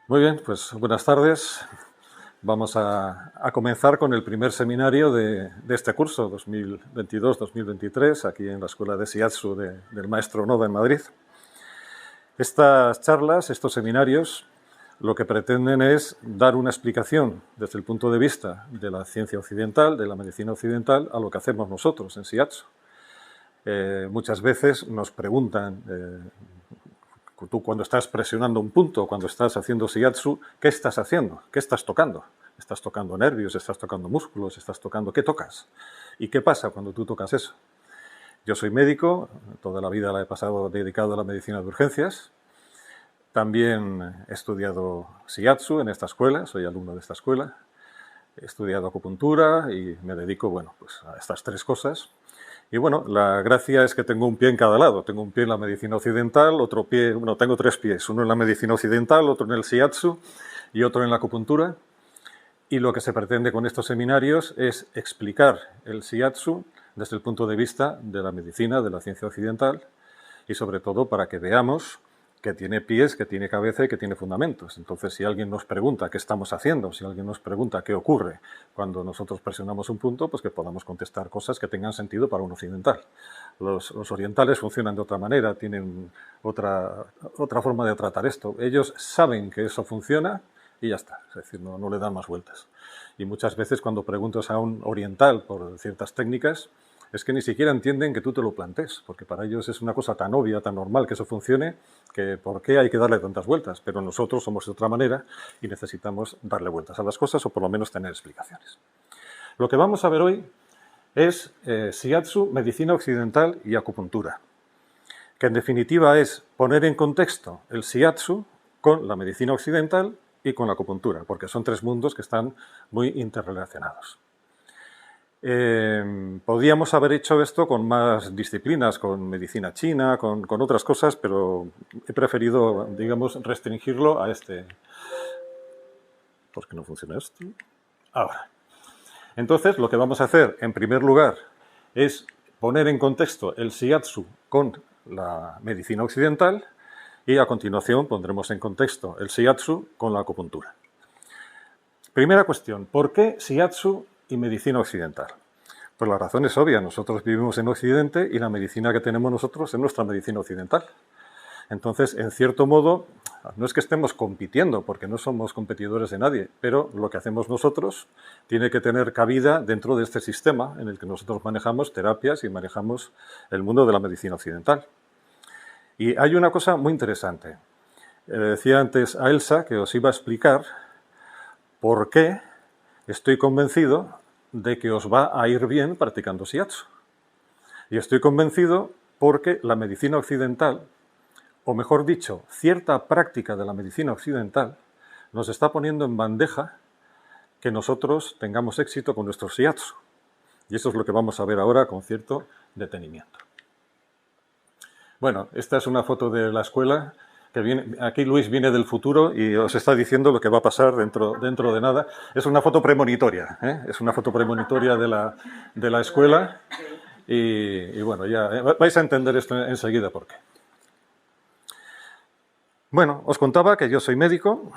Muy bien, pues buenas tardes. Vamos a comenzar con el primer seminario de este curso 2022-2023 aquí en la Escuela de Shiatsu del maestro Noda en Madrid. Estas charlas, estos seminarios, lo que pretenden es dar una explicación desde el punto de vista de la ciencia occidental, de la medicina occidental, a lo que hacemos nosotros en Shiatsu. Muchas veces nos preguntan, tú cuando estás presionando un punto, cuando estás haciendo shiatsu, ¿qué estás haciendo? ¿Qué estás tocando? ¿Estás tocando nervios? ¿Estás tocando músculos? ¿Estás tocando qué tocas? ¿Y qué pasa cuando tú tocas eso? Yo soy médico, toda la vida la he pasado dedicado a la medicina de urgencias. También he estudiado shiatsu en esta escuela, soy alumno de esta escuela. He estudiado acupuntura y me dedico, bueno, pues a estas tres cosas. Y bueno, la gracia es que tengo un pie en cada lado. Tengo un pie en la medicina occidental, otro pie, bueno, tengo tres pies. Uno en la medicina occidental, otro en el shiatsu y otro en la acupuntura. Y lo que se pretende con estos seminarios es explicar el shiatsu desde el punto de vista de la medicina, de la ciencia occidental, y sobre todo para que veamos que tiene pies, que tiene cabeza y que tiene fundamentos. Entonces, si alguien nos pregunta qué estamos haciendo, si alguien nos pregunta qué ocurre cuando nosotros presionamos un punto, pues que podamos contestar cosas que tengan sentido para un occidental. Los orientales funcionan de otra manera, tienen otra forma de tratar esto. Ellos saben que eso funciona y ya está, es decir, no le dan más vueltas. Y muchas veces cuando preguntas a un oriental por ciertas técnicas, es que ni siquiera entienden que tú te lo plantees, porque para ellos es una cosa tan obvia, tan normal que eso funcione, que por qué hay que darle tantas vueltas. Pero nosotros somos de otra manera y necesitamos darle vueltas a las cosas o por lo menos tener explicaciones. Lo que vamos a ver hoy es shiatsu, medicina occidental y acupuntura, que en definitiva es poner en contexto el shiatsu con la medicina occidental y con la acupuntura, porque son tres mundos que están muy interrelacionados. Podíamos haber hecho esto con más disciplinas, con medicina china, con otras cosas, pero he preferido, digamos, restringirlo a este. ¿Por qué no funciona esto? Ahora. Entonces, lo que vamos a hacer, en primer lugar, es poner en contexto el shiatsu con la medicina occidental y a continuación pondremos en contexto el shiatsu con la acupuntura. Primera cuestión, ¿por qué shiatsu y medicina occidental? Pues la razón es obvia, nosotros vivimos en Occidente y la medicina que tenemos nosotros es nuestra medicina occidental. Entonces, en cierto modo, no es que estemos compitiendo, porque no somos competidores de nadie, pero lo que hacemos nosotros tiene que tener cabida dentro de este sistema en el que nosotros manejamos terapias y manejamos el mundo de la medicina occidental. Y hay una cosa muy interesante. Le decía antes a Elsa que os iba a explicar por qué estoy convencido de que os va a ir bien practicando shiatsu. Y estoy convencido porque la medicina occidental, o mejor dicho, cierta práctica de la medicina occidental, nos está poniendo en bandeja que nosotros tengamos éxito con nuestro shiatsu. Y eso es lo que vamos a ver ahora con cierto detenimiento. Bueno, esta es una foto de la escuela. Que viene, aquí Luis viene del futuro y os está diciendo lo que va a pasar dentro de nada. Es una foto premonitoria, ¿eh? Es una foto premonitoria de la escuela y bueno, ya vais a entender esto enseguida por qué. Bueno, os contaba que yo soy médico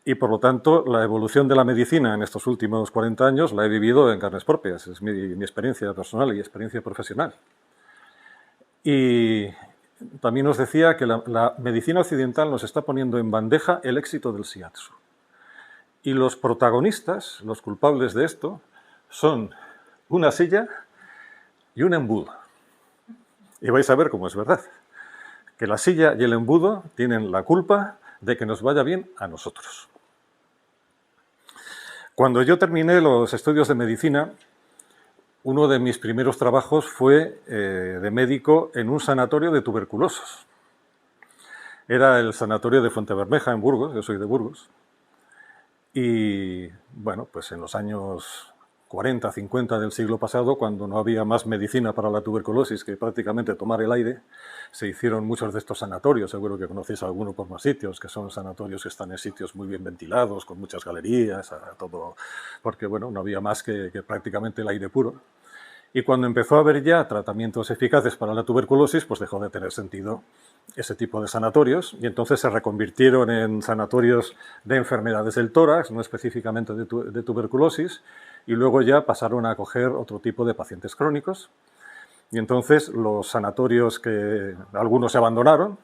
y por lo tanto la evolución de la medicina en estos últimos 40 años la he vivido en carnes propias, es mi experiencia personal y experiencia profesional. Y también os decía que la medicina occidental nos está poniendo en bandeja el éxito del shiatsu. Y los protagonistas, los culpables de esto, son una silla y un embudo. Y vais a ver cómo es verdad. Que la silla y el embudo tienen la culpa de que nos vaya bien a nosotros. Cuando yo terminé los estudios de medicina, uno de mis primeros trabajos fue de médico en un sanatorio de tuberculosos. Era el sanatorio de Fuentebermeja, en Burgos, yo soy de Burgos. Y bueno, pues en los años 40, 50 del siglo pasado, cuando no había más medicina para la tuberculosis que prácticamente tomar el aire, se hicieron muchos de estos sanatorios, seguro que conocéis alguno por más sitios, que son sanatorios que están en sitios muy bien ventilados, con muchas galerías, todo, porque bueno, no había más que prácticamente el aire puro. Y cuando empezó a haber ya tratamientos eficaces para la tuberculosis, pues dejó de tener sentido ese tipo de sanatorios y entonces se reconvirtieron en sanatorios de enfermedades del tórax, no específicamente de tuberculosis, y luego ya pasaron a acoger otro tipo de pacientes crónicos. Y entonces los sanatorios que algunos se abandonaron,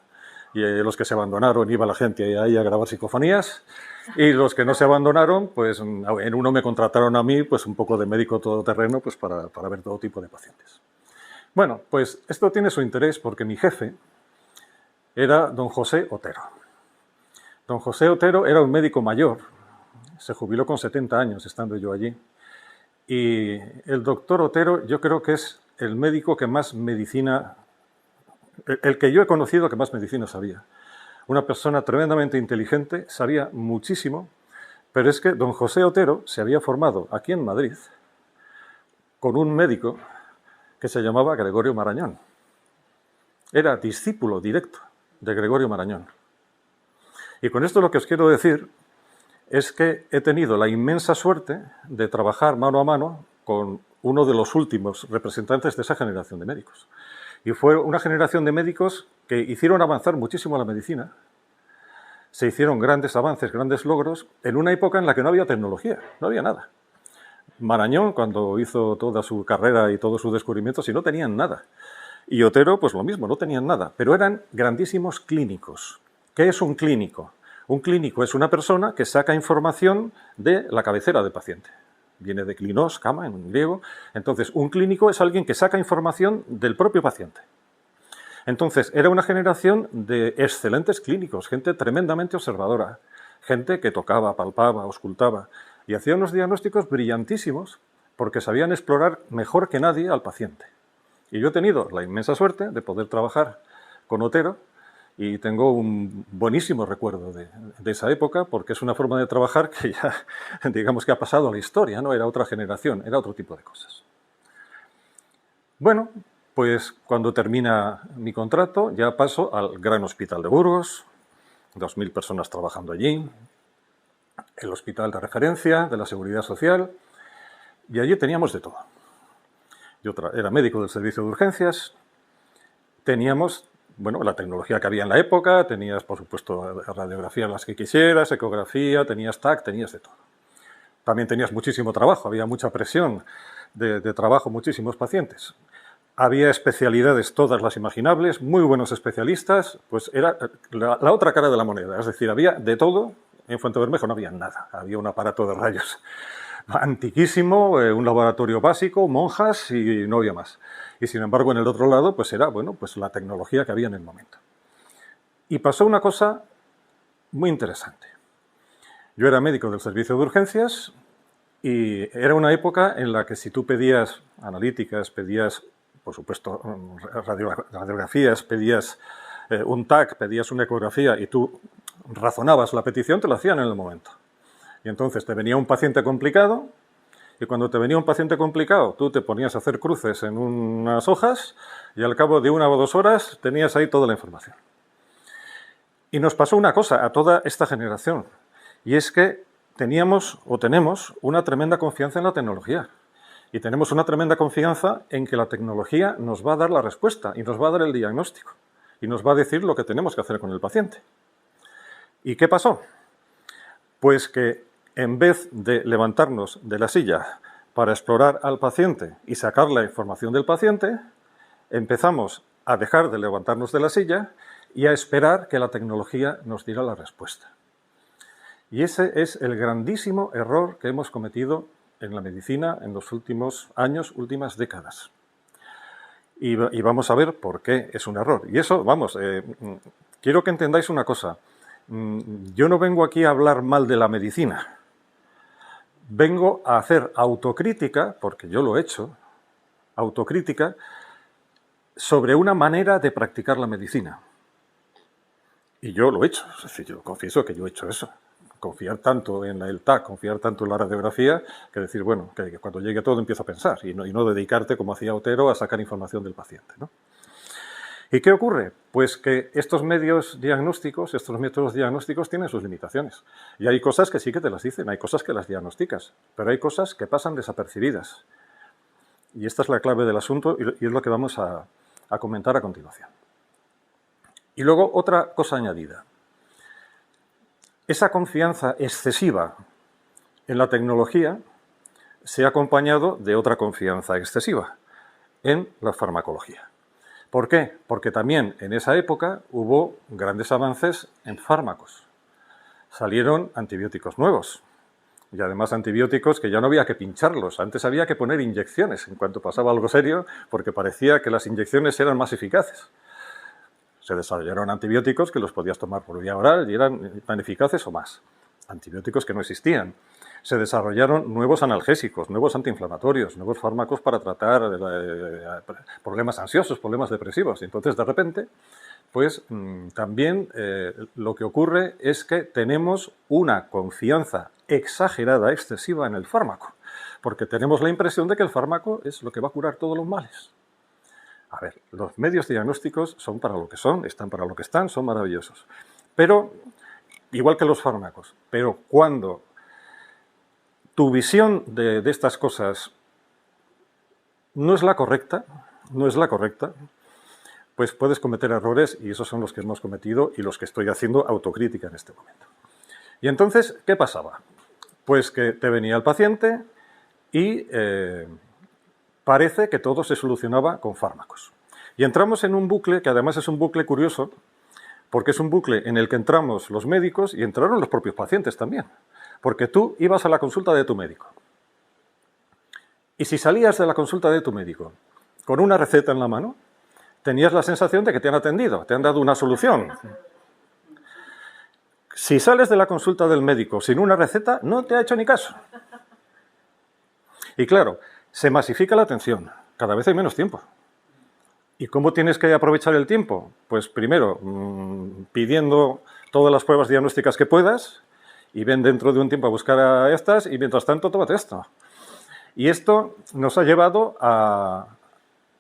y los que se abandonaron iba la gente ahí a grabar psicofonías, y los que no se abandonaron, pues en uno me contrataron a mí, pues un poco de médico todoterreno, pues para ver todo tipo de pacientes. Bueno, pues esto tiene su interés porque mi jefe era don José Otero. Don José Otero era un médico mayor, se jubiló con 70 años estando yo allí, y el doctor Otero yo creo que es el médico que más medicina, el que yo he conocido que más medicina sabía. Una persona tremendamente inteligente, sabía muchísimo, pero es que don José Otero se había formado aquí en Madrid con un médico que se llamaba Gregorio Marañón. Era discípulo directo de Gregorio Marañón. Y con esto lo que os quiero decir es que he tenido la inmensa suerte de trabajar mano a mano con uno de los últimos representantes de esa generación de médicos. Y fue una generación de médicos que hicieron avanzar muchísimo la medicina. Se hicieron grandes avances, grandes logros, en una época en la que no había tecnología, no había nada. Marañón, cuando hizo toda su carrera y todos sus descubrimientos, y no tenían nada. Y Otero, pues lo mismo, no tenían nada, pero eran grandísimos clínicos. ¿Qué es un clínico? Un clínico es una persona que saca información de la cabecera del paciente. Viene de klinos, cama, en griego. Entonces, un clínico es alguien que saca información del propio paciente. Entonces, era una generación de excelentes clínicos, gente tremendamente observadora, gente que tocaba, palpaba, auscultaba, y hacía unos diagnósticos brillantísimos porque sabían explorar mejor que nadie al paciente. Y yo he tenido la inmensa suerte de poder trabajar con Otero y tengo un buenísimo recuerdo de esa época porque es una forma de trabajar que ya, digamos que ha pasado a la historia, ¿no? Era otra generación, era otro tipo de cosas. Bueno, pues cuando termina mi contrato ya paso al Gran Hospital de Burgos, 2000 personas trabajando allí, el hospital de referencia de la Seguridad Social, y allí teníamos de todo. Yo era médico del servicio de urgencias, teníamos, bueno, la tecnología que había en la época, tenías, por supuesto, radiografías las que quisieras, ecografía, tenías TAC, tenías de todo. También tenías muchísimo trabajo, había mucha presión de trabajo, muchísimos pacientes. Había especialidades todas las imaginables, muy buenos especialistas, pues era la otra cara de la moneda, es decir, había de todo. En Fuentebermejo no había nada, había un aparato de rayos antiquísimo, un laboratorio básico, monjas y no había más. Y sin embargo en el otro lado pues era, bueno, pues la tecnología que había en el momento. Y pasó una cosa muy interesante. Yo era médico del servicio de urgencias y era una época en la que si tú pedías analíticas, pedías, por supuesto, radiografías, pedías un TAC, pedías una ecografía y tú razonabas la petición, te lo hacían en el momento. Y entonces te venía un paciente complicado y cuando te venía un paciente complicado tú te ponías a hacer cruces en unas hojas y al cabo de 1 o 2 horas tenías ahí toda la información. Y nos pasó una cosa a toda esta generación y es que teníamos o tenemos una tremenda confianza en la tecnología y tenemos una tremenda confianza en que la tecnología nos va a dar la respuesta y nos va a dar el diagnóstico y nos va a decir lo que tenemos que hacer con el paciente. ¿Y qué pasó? Pues que en vez de levantarnos de la silla para explorar al paciente y sacar la información del paciente, empezamos a dejar de levantarnos de la silla y a esperar que la tecnología nos diera la respuesta. Y ese es el grandísimo error que hemos cometido en la medicina en los últimos años, últimas décadas. Y vamos a ver por qué es un error. Y eso, vamos, quiero que entendáis una cosa. Yo no vengo aquí a hablar mal de la medicina. Vengo a hacer autocrítica, porque yo lo he hecho, autocrítica, sobre una manera de practicar la medicina. Y yo lo he hecho, es decir, yo confieso que yo he hecho eso. Confiar tanto en el TAC, confiar tanto en la radiografía, que decir, bueno, que cuando llegue todo empiezo a pensar y no dedicarte, como hacía Otero, a sacar información del paciente, ¿no? ¿Y qué ocurre? Pues que estos medios diagnósticos, estos métodos diagnósticos tienen sus limitaciones. Y hay cosas que sí que te las dicen, hay cosas que las diagnosticas, pero hay cosas que pasan desapercibidas. Y esta es la clave del asunto y es lo que vamos a comentar a continuación. Y luego otra cosa añadida. Esa confianza excesiva en la tecnología se ha acompañado de otra confianza excesiva en la farmacología. ¿Por qué? Porque también en esa época hubo grandes avances en fármacos. Salieron antibióticos nuevos. Y además antibióticos que ya no había que pincharlos, antes había que poner inyecciones en cuanto pasaba algo serio, porque parecía que las inyecciones eran más eficaces. Se desarrollaron antibióticos que los podías tomar por vía oral y eran tan eficaces o más. Antibióticos que no existían. Se desarrollaron nuevos analgésicos, nuevos antiinflamatorios, nuevos fármacos para tratar problemas ansiosos, problemas depresivos. Y entonces, de repente, pues también lo que ocurre es que tenemos una confianza exagerada, excesiva en el fármaco, porque tenemos la impresión de que el fármaco es lo que va a curar todos los males. A ver, los medios diagnósticos son para lo que son, están para lo que están, son maravillosos. Pero, igual que los fármacos, pero cuando tu visión de estas cosas no es la correcta, pues puedes cometer errores y esos son los que hemos cometido y los que estoy haciendo autocrítica en este momento. Y entonces, ¿qué pasaba? Pues que te venía el paciente y parece que todo se solucionaba con fármacos. Y entramos en un bucle que además es un bucle curioso, porque es un bucle en el que entramos los médicos y entraron los propios pacientes también. Porque tú ibas a la consulta de tu médico. Y si salías de la consulta de tu médico con una receta en la mano, tenías la sensación de que te han atendido, te han dado una solución. Si sales de la consulta del médico sin una receta, no te ha hecho ni caso. Y claro, se masifica la atención, cada vez hay menos tiempo. ¿Y cómo tienes que aprovechar el tiempo? Pues primero, pidiendo todas las pruebas diagnósticas que puedas, y ven dentro de un tiempo a buscar a estas, y mientras tanto, tómate esto. Y esto nos ha llevado a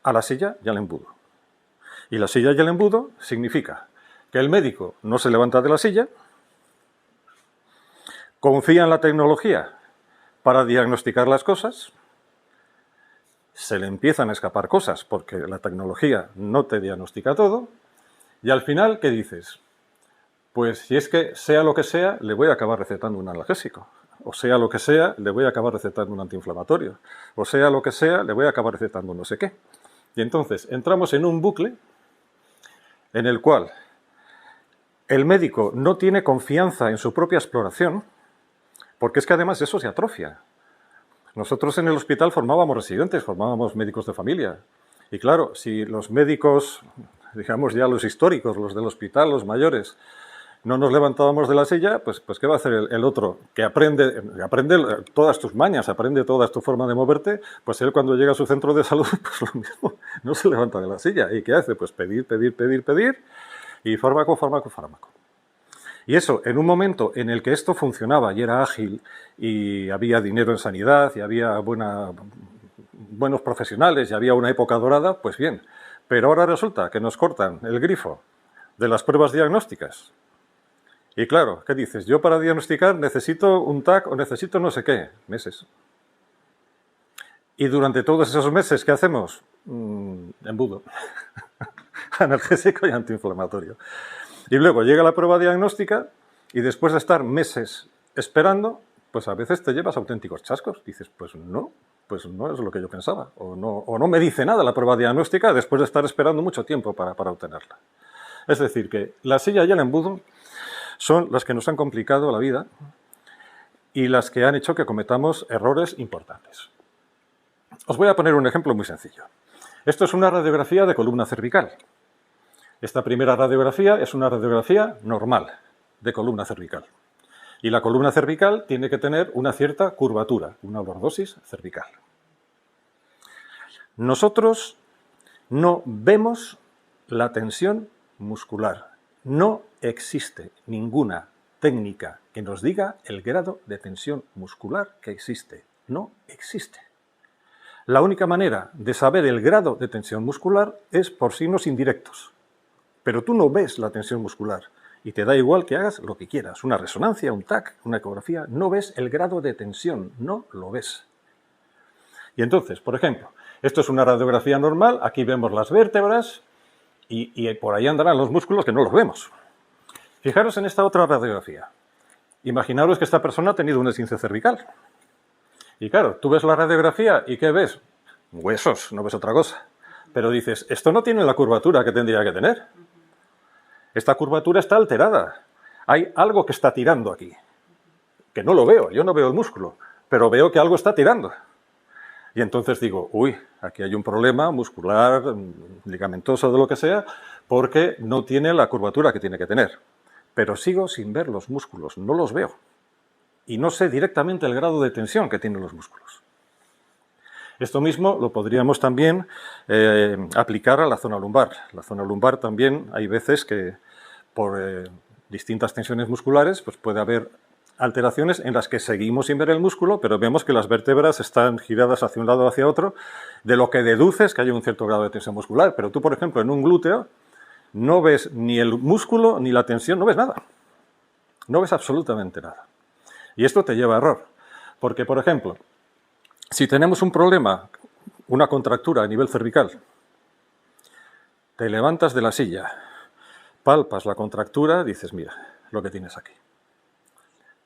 la silla y al embudo. Y la silla y el embudo significa que el médico no se levanta de la silla, confía en la tecnología para diagnosticar las cosas, se le empiezan a escapar cosas porque la tecnología no te diagnostica todo, y al final, ¿qué dices? Pues si es que sea lo que sea, le voy a acabar recetando un analgésico. O sea lo que sea, le voy a acabar recetando un antiinflamatorio. O sea lo que sea, le voy a acabar recetando no sé qué. Y entonces entramos en un bucle en el cual el médico no tiene confianza en su propia exploración, porque es que además eso se atrofia. Nosotros en el hospital formábamos residentes, formábamos médicos de familia. Y claro, si los médicos, digamos ya los históricos, los del hospital, los mayores, no nos levantábamos de la silla, pues ¿qué va a hacer el otro? Que aprende todas tus mañas, aprende toda tu forma de moverte, pues él cuando llega a su centro de salud, pues lo mismo, no se levanta de la silla. ¿Y qué hace? Pues pedir, y fármaco. Y eso, en un momento en el que esto funcionaba y era ágil, y había dinero en sanidad, y había buenos profesionales, y había una época dorada, pues bien. Pero ahora resulta que nos cortan el grifo de las pruebas diagnósticas. Y claro, ¿qué dices? Yo para diagnosticar necesito un TAC o necesito no sé qué. Meses. Y durante todos esos meses, ¿qué hacemos? Embudo. Analgésico y antiinflamatorio. Y luego llega la prueba diagnóstica y después de estar meses esperando, pues a veces te llevas auténticos chascos. Dices, pues no es lo que yo pensaba. O no me dice nada la prueba diagnóstica después de estar esperando mucho tiempo para obtenerla. Es decir, que la silla y el embudo son las que nos han complicado la vida y las que han hecho que cometamos errores importantes. Os voy a poner un ejemplo muy sencillo. Esto es una radiografía de columna cervical. Esta primera radiografía es una radiografía normal de columna cervical. Y la columna cervical tiene que tener una cierta curvatura, una lordosis cervical. Nosotros no vemos la tensión muscular. No existe ninguna técnica que nos diga el grado de tensión muscular que existe. No existe. La única manera de saber el grado de tensión muscular es por signos indirectos. Pero tú no ves la tensión muscular y te da igual que hagas lo que quieras. Una resonancia, un TAC, una ecografía, no ves el grado de tensión, no lo ves. Y entonces, por ejemplo, Esto es una radiografía normal, aquí vemos las vértebras y por ahí andarán los músculos que no los vemos. Fijaros en esta otra radiografía. Imaginaros que esta persona ha tenido un esguince cervical. Y claro, tú ves la radiografía y ¿qué ves? Huesos, no ves otra cosa. Pero dices, esto no tiene la curvatura que tendría que tener. Esta curvatura está alterada. Hay algo que está tirando aquí. Que no lo veo, yo no veo el músculo, pero veo que algo está tirando. Y entonces digo, uy, aquí hay un problema muscular, ligamentoso, de lo que sea, porque no tiene la curvatura que tiene que tener. Pero sigo sin ver los músculos, no los veo. Y no sé directamente el grado de tensión que tienen los músculos. Esto mismo lo podríamos también aplicar a la zona lumbar. La zona lumbar también hay veces que por distintas tensiones musculares pues puede haber alteraciones en las que seguimos sin ver el músculo, pero vemos que las vértebras están giradas hacia un lado o hacia otro, de lo que deduces que hay un cierto grado de tensión muscular. Pero tú, por ejemplo, en un glúteo no ves ni el músculo ni la tensión, no ves nada. No ves absolutamente nada. Y esto te lleva a error. Porque, por ejemplo, si tenemos un problema, una contractura a nivel cervical, te levantas de la silla, palpas la contractura, dices, mira, lo que tienes aquí.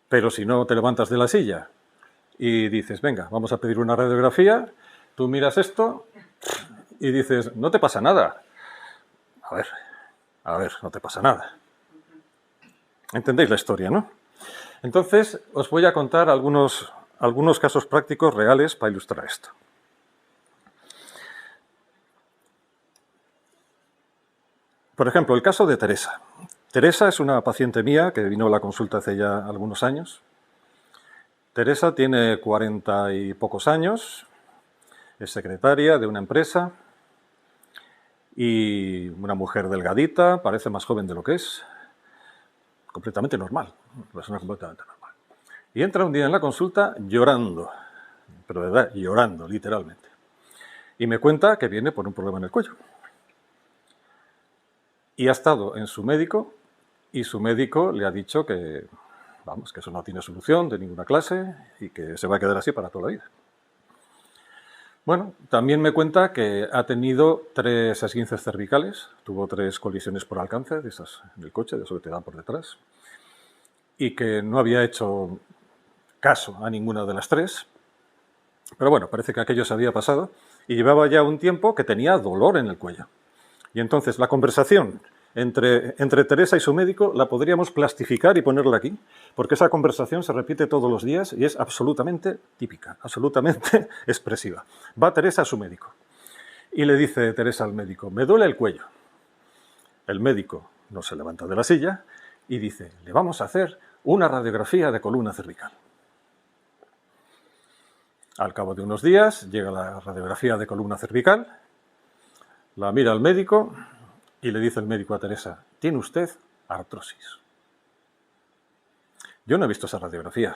Pero si no te levantas de la silla y dices, venga, vamos a pedir una radiografía, tú miras esto y dices, no te pasa nada. A ver, no te pasa nada. ¿Entendéis la historia, no? Entonces, os voy a contar algunos casos prácticos reales para ilustrar esto. Por ejemplo, el caso de Teresa. Teresa es una paciente mía que vino a la consulta hace ya algunos años. Teresa tiene 40 y pocos años, es secretaria de una empresa y una mujer delgadita, parece más joven de lo que es, completamente normal, una persona completamente normal. Y entra un día en la consulta llorando, pero de verdad, llorando, literalmente. Y me cuenta que viene por un problema en el cuello. Y ha estado en su médico y su médico le ha dicho que, vamos, que eso no tiene solución de ninguna clase y que se va a quedar así para toda la vida. Bueno, también me cuenta que ha tenido 3 esguinces cervicales, tuvo 3 colisiones por alcance de esas en el coche, de eso que te dan por detrás, y que no había hecho caso a ninguna de las 3, pero bueno, parece que aquello se había pasado y llevaba ya un tiempo que tenía dolor en el cuello. Y entonces la conversación entre Teresa y su médico la podríamos plastificar y ponerla aquí, porque esa conversación se repite todos los días y es absolutamente típica, absolutamente expresiva. Va Teresa a su médico y le dice Teresa al médico, me duele el cuello. El médico no se levanta de la silla y dice, le vamos a hacer una radiografía de columna cervical. Al cabo de unos días llega la radiografía de columna cervical, la mira el médico y le dice el médico a Teresa, tiene usted artrosis. Yo no he visto esa radiografía,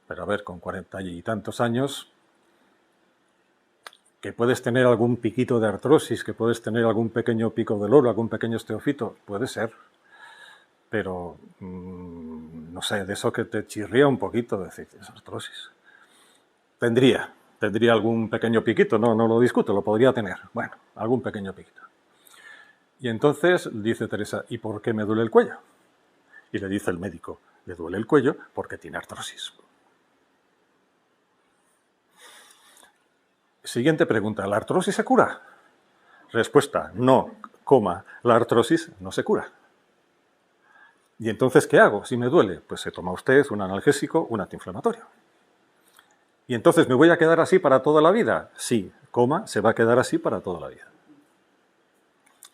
pero a ver, con 40 y tantos años, que puedes tener algún piquito de artrosis, que puedes tener algún pequeño pico de dolor, algún pequeño osteofito, puede ser, pero no sé, de eso que te chirría un poquito, decir, es artrosis. Tendría algún pequeño piquito, no lo discuto, lo podría tener. Bueno, algún pequeño piquito. Y entonces dice Teresa, ¿y por qué me duele el cuello? Y le dice el médico, le duele el cuello porque tiene artrosis. Siguiente pregunta, ¿la artrosis se cura? Respuesta, no, la artrosis no se cura. ¿Y entonces qué hago si me duele? Pues se toma usted un analgésico, un antiinflamatorio. ¿Y entonces me voy a quedar así para toda la vida? Sí, se va a quedar así para toda la vida.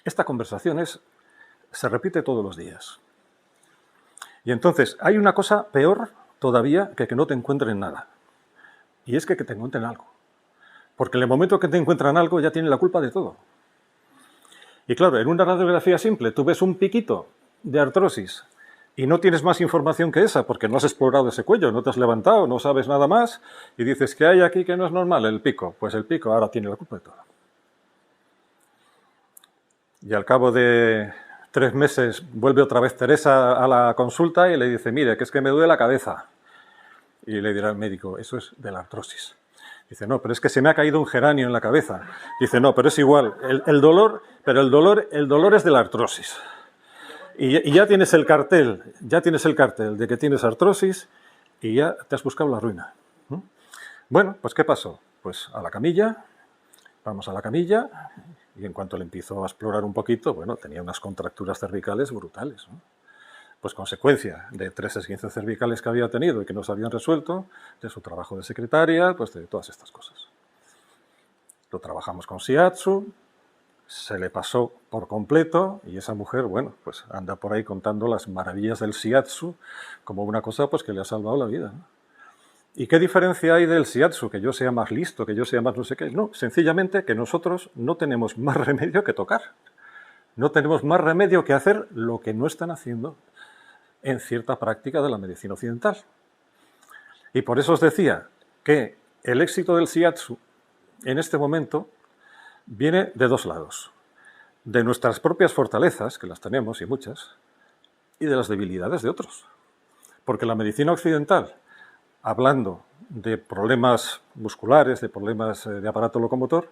Esta conversación se repite todos los días. Y entonces hay una cosa peor todavía que no te encuentren nada. Y es que te encuentren algo. Porque en el momento que te encuentran algo ya tienen la culpa de todo. Y claro, en una radiografía simple tú ves un piquito de artrosis y no tienes más información que esa porque no has explorado ese cuello, no te has levantado, no sabes nada más y dices, ¿qué hay aquí que no es normal? El pico. Pues el pico ahora tiene la culpa de todo. Y al cabo de 3 meses vuelve otra vez Teresa a la consulta y le dice, mire, que es que me duele la cabeza. Y le dirá el médico, eso es de la artrosis. Dice, no, pero es que se me ha caído un geranio en la cabeza. Dice, no, pero es igual. El dolor es de la artrosis. Y ya tienes el cartel de que tienes artrosis y ya te has buscado la ruina. Bueno, pues ¿qué pasó? Pues a la camilla, vamos a la camilla, y en cuanto le empiezo a explorar un poquito, bueno, tenía unas contracturas cervicales brutales, ¿no? Pues consecuencia de 3 esguinces cervicales que había tenido y que no se habían resuelto, de su trabajo de secretaria, pues de todas estas cosas. Lo trabajamos con Shiatsu, se le pasó por completo y esa mujer, bueno, pues anda por ahí contando las maravillas del Shiatsu como una cosa pues que le ha salvado la vida, ¿no? ¿Y qué diferencia hay del Shiatsu? Que yo sea más listo, que yo sea más no sé qué. No, sencillamente que nosotros no tenemos más remedio que tocar. No tenemos más remedio que hacer lo que no están haciendo en cierta práctica de la medicina occidental. Y por eso os decía que el éxito del Shiatsu en este momento viene de 2 lados. De nuestras propias fortalezas, que las tenemos y muchas, y de las debilidades de otros. Porque la medicina occidental, hablando de problemas musculares, de problemas de aparato locomotor,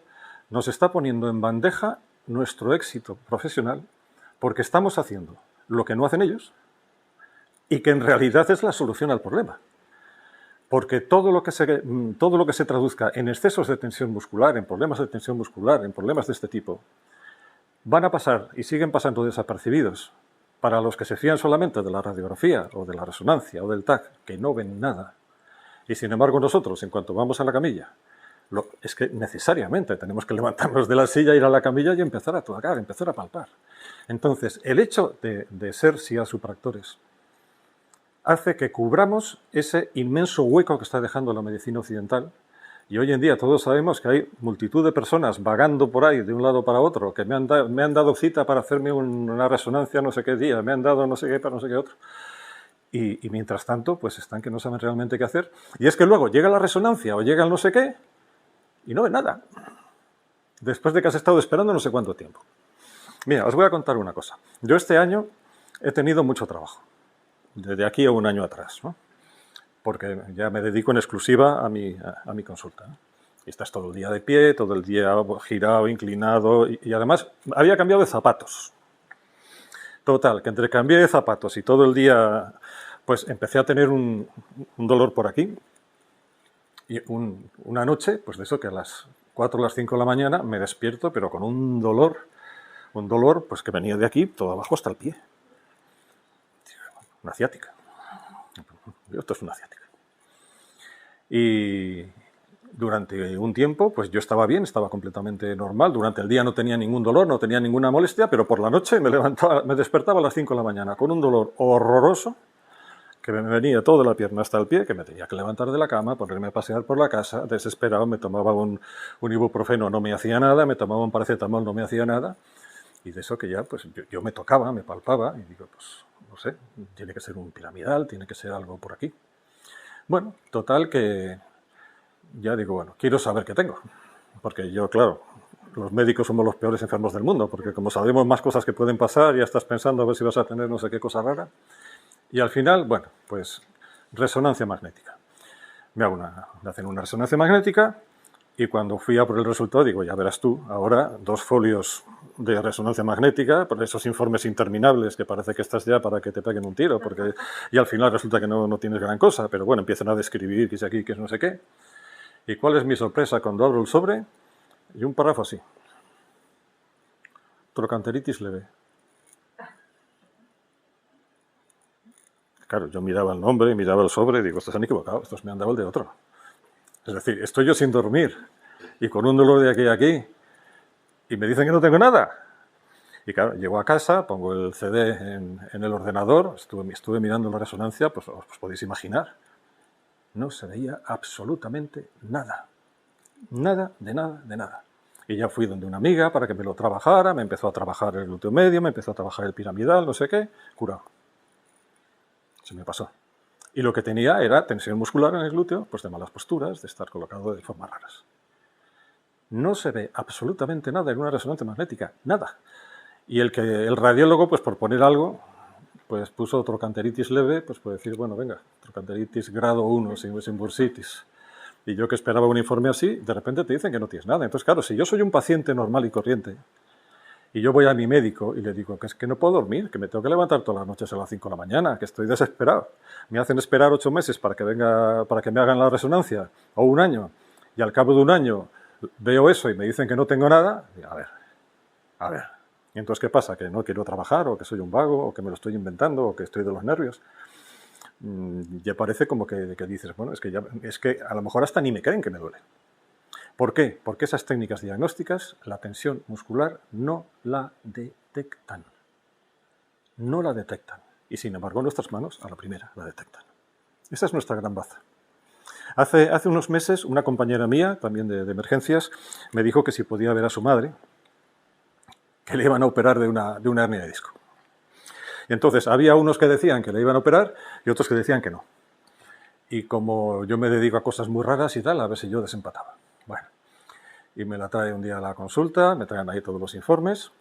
nos está poniendo en bandeja nuestro éxito profesional porque estamos haciendo lo que no hacen ellos y que en realidad es la solución al problema. Porque todo lo que se traduzca en excesos de tensión muscular, en problemas de tensión muscular, en problemas de este tipo, van a pasar y siguen pasando desapercibidos para los que se fían solamente de la radiografía o de la resonancia o del TAC, que no ven nada. Y sin embargo nosotros, en cuanto vamos a la camilla, es que necesariamente tenemos que levantarnos de la silla, ir a la camilla y empezar a tocar, empezar a palpar. Entonces, el hecho de ser shiatsupractores hace que cubramos ese inmenso hueco que está dejando la medicina occidental. Y hoy en día todos sabemos que hay multitud de personas vagando por ahí de un lado para otro, que me han dado cita para hacerme una resonancia no sé qué día, me han dado no sé qué para no sé qué otro. Y mientras tanto, pues están que no saben realmente qué hacer. Y es que luego llega la resonancia o llega el no sé qué y no ve nada. Después de que has estado esperando no sé cuánto tiempo. Mira, os voy a contar una cosa. Yo este año he tenido mucho trabajo. Desde aquí a un año atrás, ¿no? Porque ya me dedico en exclusiva a mi consulta, ¿no? Y estás todo el día de pie, todo el día girado, inclinado y además había cambiado de zapatos. Total, que entre cambié de zapatos y todo el día, pues empecé a tener un dolor por aquí. Y una noche, pues de eso que a las 4 o las 5 de la mañana me despierto, pero con un dolor pues que venía de aquí, todo abajo hasta el pie. Una ciática. Esto es una ciática. Y durante un tiempo, pues yo estaba bien, estaba completamente normal. Durante el día no tenía ningún dolor, no tenía ninguna molestia, pero por la noche me despertaba a las 5 de la mañana con un dolor horroroso que me venía toda la pierna hasta el pie, que me tenía que levantar de la cama, ponerme a pasear por la casa, desesperado, me tomaba un ibuprofeno, no me hacía nada, me tomaba un paracetamol, no me hacía nada, y de eso que ya, pues yo me tocaba, me palpaba, y digo, pues, no sé, tiene que ser un piramidal, tiene que ser algo por aquí. Bueno, total que ya digo, bueno, quiero saber qué tengo, porque yo, claro, los médicos somos los peores enfermos del mundo, porque como sabemos más cosas que pueden pasar, ya estás pensando a ver si vas a tener no sé qué cosa rara. Y al final, bueno, pues resonancia magnética. Me hacen una resonancia magnética y cuando fui a por el resultado digo, ya verás tú, ahora 2 folios de resonancia magnética, por esos informes interminables que parece que estás ya para que te peguen un tiro, porque y al final resulta que no tienes gran cosa, pero bueno, empiezan a describir qué es aquí, qué es no sé qué. ¿Y cuál es mi sorpresa cuando abro el sobre? Y un párrafo así. Trocanteritis leve. Claro, yo miraba el nombre, miraba el sobre y digo, estos se han equivocado, estos me han dado el de otro. Es decir, estoy yo sin dormir y con un dolor de aquí a aquí y me dicen que no tengo nada. Y claro, llego a casa, pongo el CD en el ordenador, estuve mirando la resonancia, pues os podéis imaginar. No se veía absolutamente nada. Nada, de nada, de nada. Y ya fui donde una amiga para que me lo trabajara, me empezó a trabajar el glúteo medio, me empezó a trabajar el piramidal, no sé qué, curado. Se me pasó. Y lo que tenía era tensión muscular en el glúteo, pues de malas posturas, de estar colocado de formas raras. No se ve absolutamente nada en una resonancia magnética, nada. Y el radiólogo, pues por poner algo, pues puso trocanteritis leve, pues por decir, bueno, venga, trocanteritis grado 1, sin bursitis. Y yo que esperaba un informe así, de repente te dicen que no tienes nada. Entonces, claro, si yo soy un paciente normal y corriente, y yo voy a mi médico y le digo que es que no puedo dormir, que me tengo que levantar todas las noches a las 5 de la mañana, que estoy desesperado. Me hacen esperar 8 meses para que me hagan la resonancia, o un año, y al cabo de un año veo eso y me dicen que no tengo nada, y a ver. ¿Y entonces qué pasa? ¿Que no quiero trabajar, o que soy un vago, o que me lo estoy inventando, o que estoy de los nervios? Ya parece como que dices, bueno, es que a lo mejor hasta ni me creen que me duele. ¿Por qué? Porque esas técnicas diagnósticas, la tensión muscular no la detectan. No la detectan. Y sin embargo, nuestras manos a la primera la detectan. Esa es nuestra gran baza. Hace unos meses, una compañera mía, también de emergencias, me dijo que si podía ver a su madre, que le iban a operar de una hernia de disco. Y entonces había unos que decían que le iban a operar y otros que decían que no. Y como yo me dedico a cosas muy raras y tal, a ver si yo desempataba. Bueno, y me la trae un día a la consulta, me traen ahí todos los informes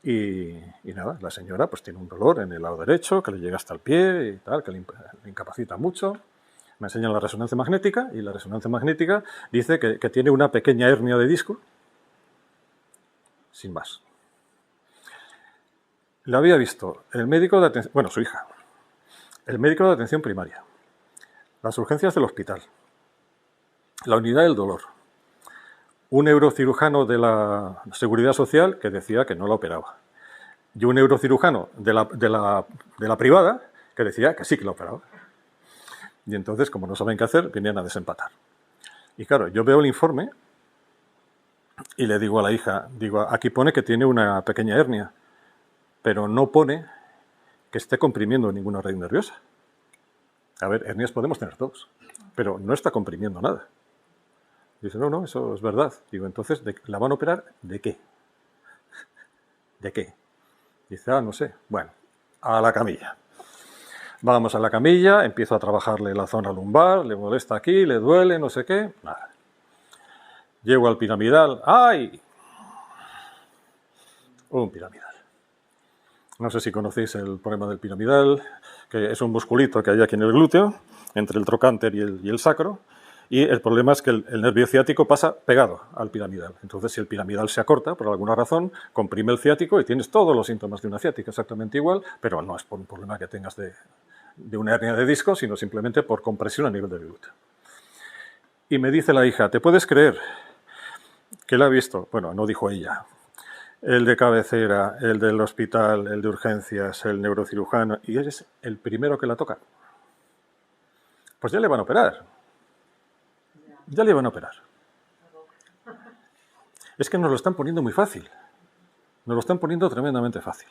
y nada, la señora pues tiene un dolor en el lado derecho que le llega hasta el pie y tal, que le incapacita mucho. Me enseñan la resonancia magnética y la resonancia magnética dice que tiene una pequeña hernia de disco, sin más. La había visto el médico de atención, bueno, su hija, el médico de atención primaria, las urgencias del hospital, la unidad del dolor, un neurocirujano de la Seguridad Social que decía que no la operaba, y un neurocirujano de la privada que decía que sí que la operaba. Y entonces, como no saben qué hacer, venían a desempatar. Y claro, yo veo el informe y le digo a la hija, aquí pone que tiene una pequeña hernia, pero no pone que esté comprimiendo ninguna red nerviosa. A ver, hernias podemos tener todos, pero no está comprimiendo nada. Dice, no, eso es verdad. Digo, entonces, ¿la van a operar de qué? ¿De qué? Dice, no sé. Bueno, a la camilla. Vamos a la camilla, empiezo a trabajarle la zona lumbar, le molesta aquí, le duele, no sé qué, nada. Llego al piramidal, ¡ay! Un piramidal. No sé si conocéis el problema del piramidal, que es un musculito que hay aquí en el glúteo, entre el trocánter y el sacro, y el problema es que el nervio ciático pasa pegado al piramidal. Entonces, si el piramidal se acorta, por alguna razón, comprime el ciático y tienes todos los síntomas de una ciática exactamente igual, pero no es por un problema que tengas de una hernia de disco, sino simplemente por compresión a nivel del glúteo. Y me dice la hija, ¿te puedes creer que la ha visto? Bueno, no dijo ella. El de cabecera, el del hospital, el de urgencias, el neurocirujano, y eres el primero que la toca. Pues ya le van a operar. Ya le van a operar. Es que nos lo están poniendo muy fácil. Nos lo están poniendo tremendamente fácil.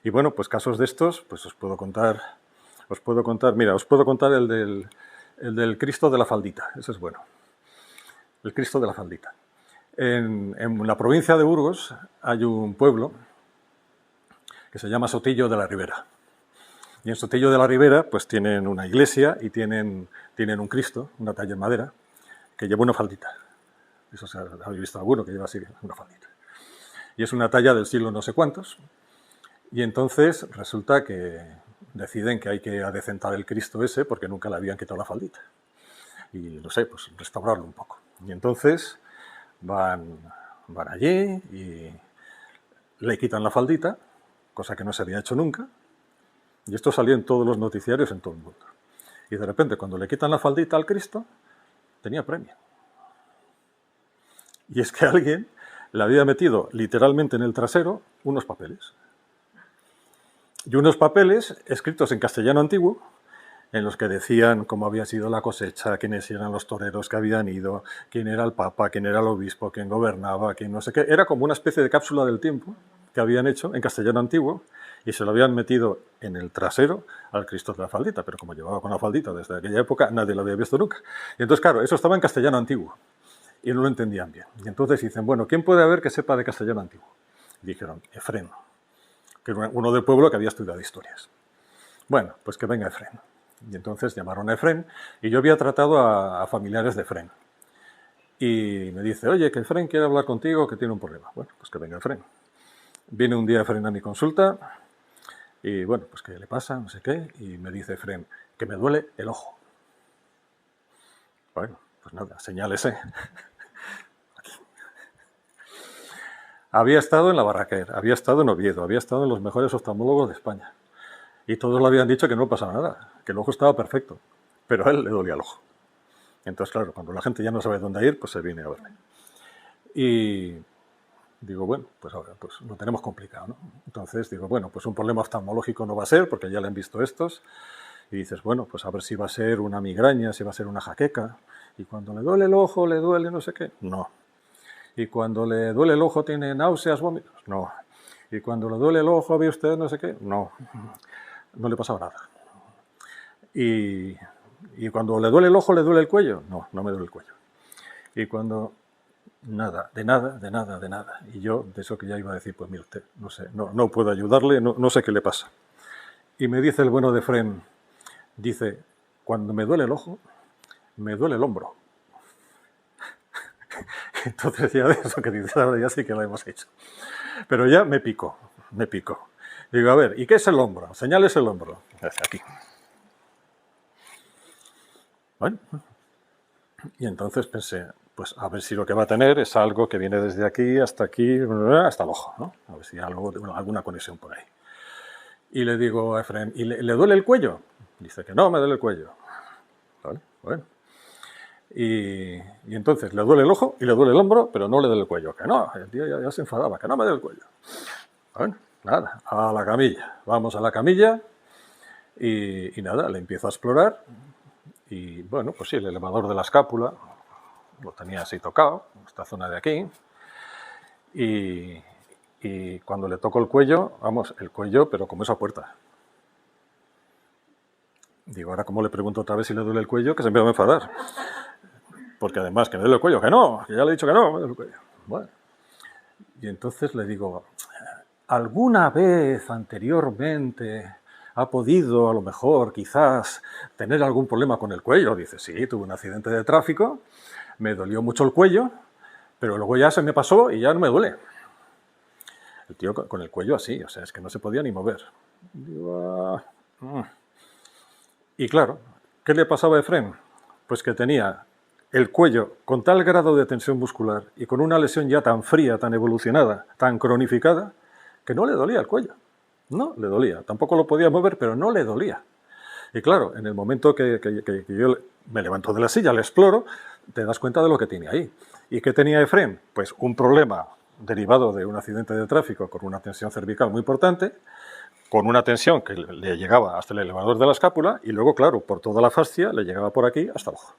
Y bueno, pues casos de estos, pues os puedo contar, el del Cristo de la faldita. Ese es bueno. El Cristo de la faldita. En la provincia de Burgos hay un pueblo que se llama Sotillo de la Ribera. Y en Sotillo de la Ribera pues tienen una iglesia y tienen un Cristo, una talla en madera, que lleva una faldita. Eso se habéis visto alguno que lleva así una faldita. Y es una talla del siglo no sé cuántos. Y entonces resulta que deciden que hay que adecentar el Cristo ese porque nunca le habían quitado la faldita. Y no sé, pues restaurarlo un poco. Y entonces van allí y le quitan la faldita, cosa que no se había hecho nunca, y esto salió en todos los noticiarios en todo el mundo. Y de repente, cuando le quitan la faldita al Cristo, tenía premio. Y es que alguien le había metido literalmente en el trasero unos papeles. Y unos papeles escritos en castellano antiguo, en los que decían cómo había sido la cosecha, quiénes eran los toreros que habían ido, quién era el papa, quién era el obispo, quién gobernaba, quién no sé qué. Era como una especie de cápsula del tiempo que habían hecho en castellano antiguo y se lo habían metido en el trasero al Cristo de la faldita, pero como llevaba con la faldita desde aquella época, nadie lo había visto nunca. Y entonces, claro, eso estaba en castellano antiguo y no lo entendían bien. Y entonces dicen, bueno, ¿quién puede haber que sepa de castellano antiguo? Y dijeron, Efrén, que era uno del pueblo que había estudiado historias. Bueno, pues que venga Efrén. Y entonces llamaron a Efrén y yo había tratado a familiares de Efrén. Y me dice, oye, que Efrén quiere hablar contigo, que tiene un problema. Bueno, pues que venga Efrén. Viene un día Efrén a mi consulta y bueno, pues qué le pasa, no sé qué, y me dice Efrén, que me duele el ojo. Bueno, pues nada, señálese. Había estado en la Barraquer, había estado en Oviedo, había estado en los mejores oftalmólogos de España. Y todos le habían dicho que no pasaba nada, que el ojo estaba perfecto. Pero a él le dolía el ojo. Entonces, claro, cuando la gente ya no sabe dónde ir, pues se viene a verme. Y digo, bueno, pues ahora pues lo tenemos complicado, ¿no? Entonces digo, bueno, pues un problema oftalmológico no va a ser, porque ya le han visto estos. Y dices, bueno, pues a ver si va a ser una migraña, si va a ser una jaqueca. Y cuando le duele el ojo, le duele no sé qué. No. Y cuando le duele el ojo, tiene náuseas, vómitos. No. Y cuando le duele el ojo, ¿ve usted no sé qué? No. No le pasaba nada. Y cuando le duele el ojo, ¿le duele el cuello? No, no me duele el cuello. Y cuando... Nada, de nada, de nada, de nada. Y yo, de eso que ya iba a decir, pues mire usted, no sé, no puedo ayudarle, no sé qué le pasa. Y me dice el bueno de Fren, dice, cuando me duele el ojo, me duele el hombro. Entonces ya de eso que dices, ahora ya sí que lo hemos hecho. Pero ya me picó. Digo, a ver, ¿y qué es el hombro? Señales el hombro. Hacia aquí. Bueno, y entonces pensé, pues a ver si lo que va a tener es algo que viene desde aquí, hasta el ojo, ¿no? A ver si hay alguna conexión por ahí. Y le digo a Efraín, ¿y le duele el cuello? Dice que no, me duele el cuello. ¿Vale? Bueno. Y entonces le duele el ojo y le duele el hombro, pero no le duele el cuello. Que no, el tío ya se enfadaba, que no me duele el cuello. Bueno, nada, a la camilla. Vamos a la camilla y nada, le empiezo a explorar. Y bueno, pues sí, el elevador de la escápula lo tenía así tocado, esta zona de aquí. Y cuando le toco el cuello, vamos, el cuello, pero como esa puerta. Digo, ahora como le pregunto otra vez si le duele el cuello, que se me va a enfadar. Porque además, que me duele el cuello, que no, que ya le he dicho que no, me duele el cuello. Bueno. Y entonces le digo, ¿alguna vez anteriormente ha podido, a lo mejor, quizás, tener algún problema con el cuello? Dice, sí, tuve un accidente de tráfico, me dolió mucho el cuello, pero luego ya se me pasó y ya no me duele. El tío con el cuello así, o sea, es que no se podía ni mover. Digo, Y claro, ¿qué le pasaba a Efrén? Pues que tenía el cuello con tal grado de tensión muscular y con una lesión ya tan fría, tan evolucionada, tan cronificada, que no le dolía el cuello. No le dolía. Tampoco lo podía mover, pero no le dolía. Y claro, en el momento que yo me levanto de la silla, le exploro, te das cuenta de lo que tiene ahí. ¿Y qué tenía Efrén? Pues un problema derivado de un accidente de tráfico con una tensión cervical muy importante, con una tensión que le llegaba hasta el elevador de la escápula y luego, claro, por toda la fascia le llegaba por aquí hasta el ojo.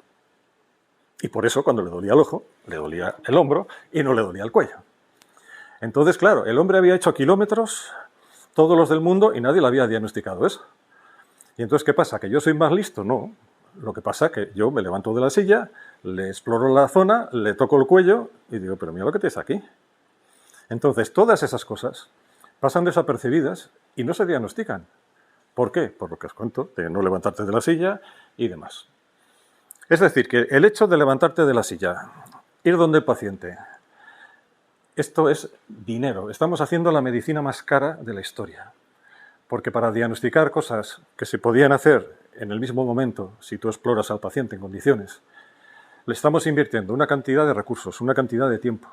Y por eso, cuando le dolía el ojo, le dolía el hombro y no le dolía el cuello. Entonces, claro, el hombre había hecho kilómetros, todos los del mundo, y nadie le había diagnosticado eso. Y entonces, ¿qué pasa? ¿Que yo soy más listo? No. Lo que pasa es que yo me levanto de la silla, le exploro la zona, le toco el cuello y digo, pero mira lo que tienes aquí. Entonces, todas esas cosas pasan desapercibidas y no se diagnostican. ¿Por qué? Por lo que os cuento, de no levantarte de la silla y demás. Es decir, que el hecho de levantarte de la silla, ir donde el paciente, esto es dinero. Estamos haciendo la medicina más cara de la historia. Porque para diagnosticar cosas que se podían hacer en el mismo momento, si tú exploras al paciente en condiciones, le estamos invirtiendo una cantidad de recursos, una cantidad de tiempo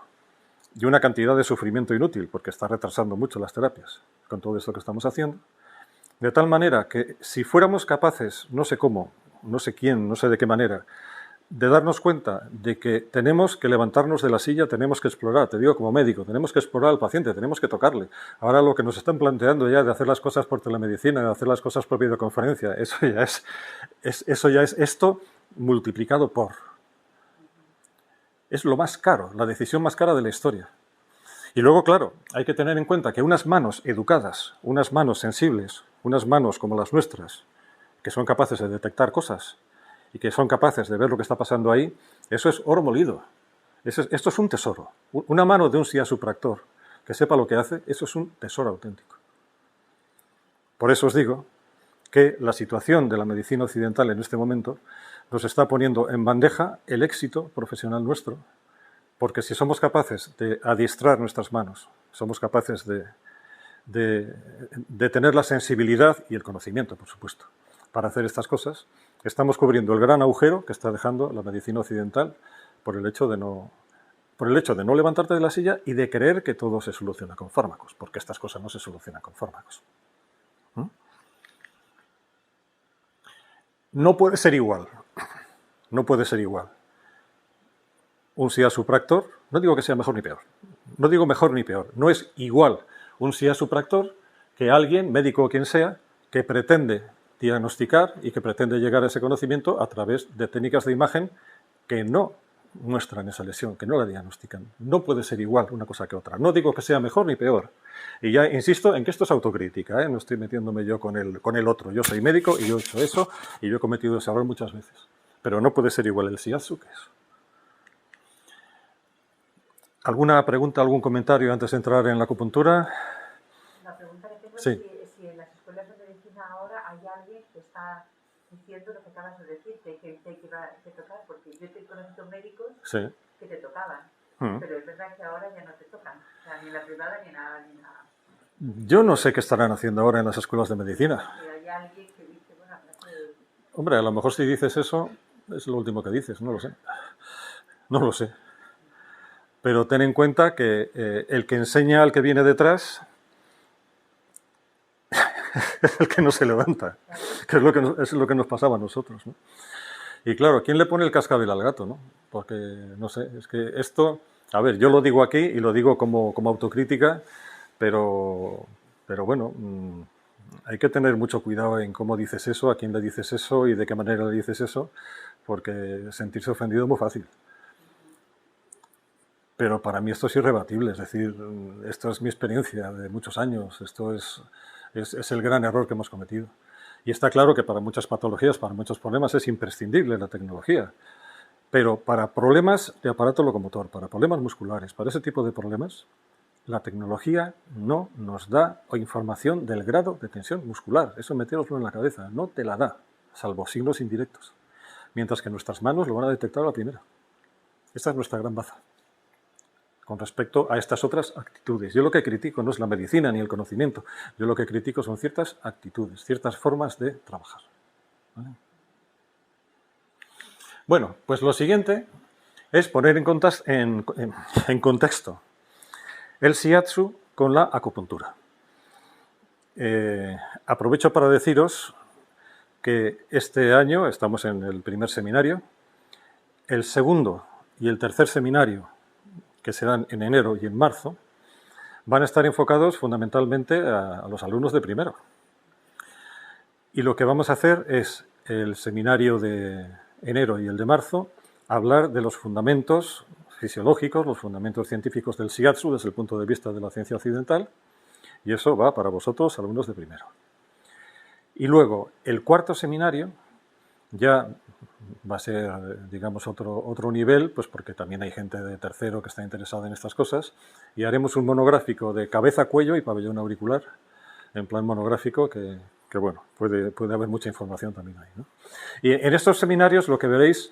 y una cantidad de sufrimiento inútil, porque está retrasando mucho las terapias con todo esto que estamos haciendo, de tal manera que si fuéramos capaces, no sé cómo, no sé quién, no sé de qué manera, de darnos cuenta de que tenemos que levantarnos de la silla, tenemos que explorar, te digo como médico, tenemos que explorar al paciente, tenemos que tocarle. Ahora lo que nos están planteando ya de hacer las cosas por telemedicina, de hacer las cosas por videoconferencia, eso ya es esto multiplicado por. Es lo más caro, la decisión más cara de la historia. Y luego, claro, hay que tener en cuenta que unas manos educadas, unas manos sensibles, unas manos como las nuestras, que son capaces de detectar cosas y que son capaces de ver lo que está pasando ahí, eso es oro molido. Esto es un tesoro. Una mano de un SIA supractor que sepa lo que hace, eso es un tesoro auténtico. Por eso os digo que la situación de la medicina occidental en este momento nos está poniendo en bandeja el éxito profesional nuestro, porque si somos capaces de adiestrar nuestras manos, somos capaces de tener la sensibilidad y el conocimiento, por supuesto, para hacer estas cosas, estamos cubriendo el gran agujero que está dejando la medicina occidental por el hecho de no levantarte de la silla y de creer que todo se soluciona con fármacos, porque estas cosas no se solucionan con fármacos. No puede ser igual. No puede ser igual. Un SIA supractor, no digo que sea mejor ni peor. No digo mejor ni peor. No es igual un SIA supractor que alguien, médico o quien sea, que pretende diagnosticar y que pretende llegar a ese conocimiento a través de técnicas de imagen que no muestran esa lesión, que no la diagnostican. No puede ser igual una cosa que otra. No digo que sea mejor ni peor. Y ya insisto en que esto es autocrítica, ¿eh? No estoy metiéndome yo con el otro. Yo soy médico y yo he hecho eso y yo he cometido ese error muchas veces. Pero no puede ser igual el shiatsu que eso. ¿Alguna pregunta, algún comentario antes de entrar en la acupuntura? La pregunta que tengo sí. es si en las escuelas de medicina ahora hay alguien que está diciendo lo que acabas de decir, que hay que tocar, porque yo te he conocido médicos sí. que te tocaban, pero es verdad que ahora ya no te tocan, o sea, ni en la privada ni en la... Yo no sé qué estarán haciendo ahora en las escuelas de medicina. Y hay alguien que dice, bueno, Hombre, a lo mejor si dices eso, es lo último que dices, no lo sé. No lo sé. Pero ten en cuenta que el que enseña al que viene detrás es el que no se levanta, que es lo que nos pasaba a nosotros, ¿no? Y claro, ¿quién le pone el cascabel al gato, no? Porque, no sé, es que esto... A ver, yo lo digo aquí y lo digo como autocrítica, pero bueno, hay que tener mucho cuidado en cómo dices eso, a quién le dices eso y de qué manera le dices eso, porque sentirse ofendido es muy fácil. Pero para mí esto es irrebatible, es decir, esto es mi experiencia de muchos años, esto es el gran error que hemos cometido. Y está claro que para muchas patologías, para muchos problemas es imprescindible la tecnología, pero para problemas de aparato locomotor, para problemas musculares, para ese tipo de problemas, la tecnología no nos da información del grado de tensión muscular, eso metéroslo en la cabeza, no te la da, salvo signos indirectos, mientras que nuestras manos lo van a detectar a la primera. Esta es nuestra gran baza con respecto a estas otras actitudes. Yo lo que critico no es la medicina ni el conocimiento, yo lo que critico son ciertas actitudes, ciertas formas de trabajar. ¿Vale? Bueno, pues lo siguiente es poner en contexto el shiatsu con la acupuntura. Aprovecho para deciros que este año estamos en el primer seminario, el segundo y el tercer seminario, que serán en enero y en marzo, van a estar enfocados fundamentalmente a los alumnos de primero. Y lo que vamos a hacer es, el seminario de enero y el de marzo, hablar de los fundamentos fisiológicos, los fundamentos científicos del shiatsu desde el punto de vista de la ciencia occidental, y eso va para vosotros, alumnos de primero. Y luego, el cuarto seminario ya va a ser, digamos, otro nivel, pues porque también hay gente de tercero que está interesada en estas cosas, y haremos un monográfico de cabeza, cuello y pabellón auricular, en plan monográfico, que bueno, puede haber mucha información también ahí, ¿no? Y en estos seminarios lo que veréis,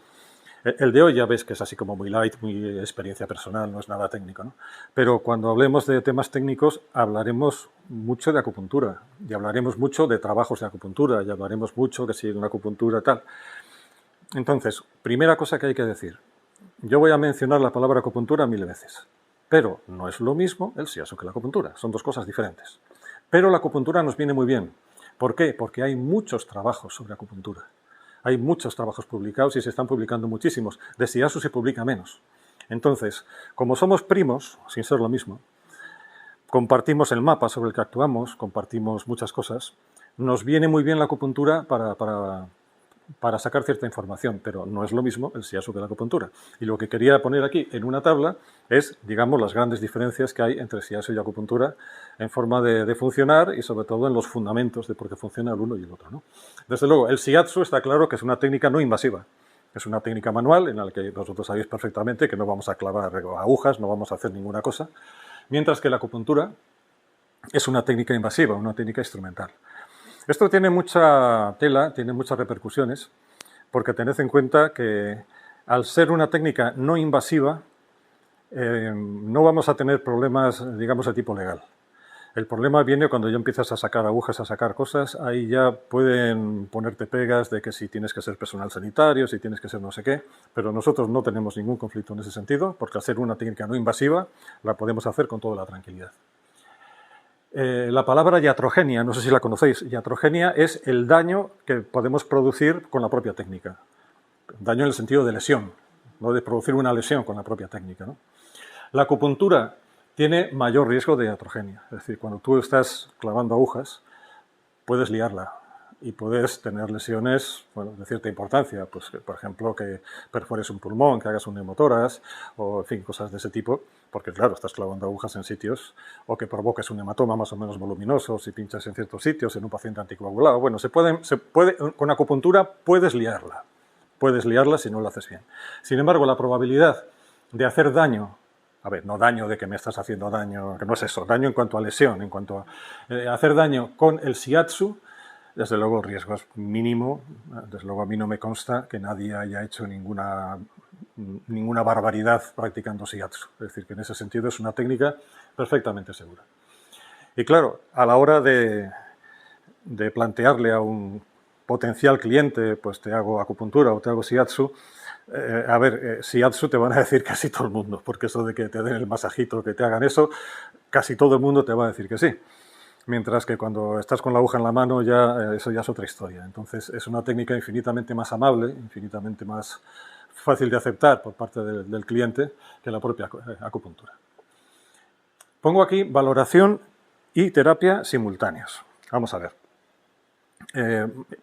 el de hoy ya ves que es así como muy light, muy experiencia personal, no es nada técnico, ¿no? Pero cuando hablemos de temas técnicos hablaremos mucho de acupuntura, y hablaremos mucho de trabajos de acupuntura, y hablaremos mucho que si una acupuntura tal. Entonces, primera cosa que hay que decir, yo voy a mencionar la palabra acupuntura 1000 veces, pero no es lo mismo el shiatsu que la acupuntura, son dos cosas diferentes. Pero la acupuntura nos viene muy bien. ¿Por qué? Porque hay muchos trabajos sobre acupuntura. Hay muchos trabajos publicados y se están publicando muchísimos. De shiatsu se publica menos. Entonces, como somos primos, sin ser lo mismo, compartimos el mapa sobre el que actuamos, compartimos muchas cosas, nos viene muy bien la acupuntura para sacar cierta información, pero no es lo mismo el shiatsu que la acupuntura. Y lo que quería poner aquí en una tabla es, digamos, las grandes diferencias que hay entre shiatsu y acupuntura en forma de funcionar y sobre todo en los fundamentos de por qué funciona el uno y el otro, ¿no? Desde luego, el shiatsu está claro que es una técnica no invasiva. Es una técnica manual en la que vosotros sabéis perfectamente que no vamos a clavar agujas, no vamos a hacer ninguna cosa, mientras que la acupuntura es una técnica invasiva, una técnica instrumental. Esto tiene mucha tela, tiene muchas repercusiones, porque tened en cuenta que al ser una técnica no invasiva, no vamos a tener problemas, digamos, de tipo legal. El problema viene cuando ya empiezas a sacar agujas, a sacar cosas, ahí ya pueden ponerte pegas de que si tienes que ser personal sanitario, si tienes que ser no sé qué, pero nosotros no tenemos ningún conflicto en ese sentido, porque al ser una técnica no invasiva, la podemos hacer con toda la tranquilidad. La palabra iatrogenia, no sé si la conocéis, iatrogenia es el daño que podemos producir con la propia técnica. Daño en el sentido de lesión, no de producir una lesión con la propia técnica, ¿no? La acupuntura tiene mayor riesgo de iatrogenia. Es decir, cuando tú estás clavando agujas, puedes liarla y puedes tener lesiones, bueno, de cierta importancia. Pues, por ejemplo, que perfores un pulmón, que hagas un neumotórax, o, en fin, cosas de ese tipo, porque, claro, estás clavando agujas en sitios, o que provoques un hematoma más o menos voluminoso si pinchas en ciertos sitios, en un paciente anticoagulado. Bueno, con acupuntura puedes liarla si no lo haces bien. Sin embargo, la probabilidad de hacer daño, a ver, no daño de que me estás haciendo daño, que no es eso, daño en cuanto a lesión, en cuanto a hacer daño con el shiatsu, desde luego el riesgo es mínimo. Desde luego a mí no me consta que nadie haya hecho ninguna barbaridad practicando shiatsu. Es decir, que en ese sentido es una técnica perfectamente segura. Y claro, a la hora de plantearle a un potencial cliente, pues te hago acupuntura o te hago shiatsu, shiatsu te van a decir casi todo el mundo, porque eso de que te den el masajito, que te hagan eso, casi todo el mundo te va a decir que sí. Mientras que cuando estás con la aguja en la mano, eso ya es otra historia. Entonces es una técnica infinitamente más amable, infinitamente más fácil de aceptar por parte del cliente que la propia acupuntura. Pongo aquí valoración y terapia simultáneos. Vamos a ver.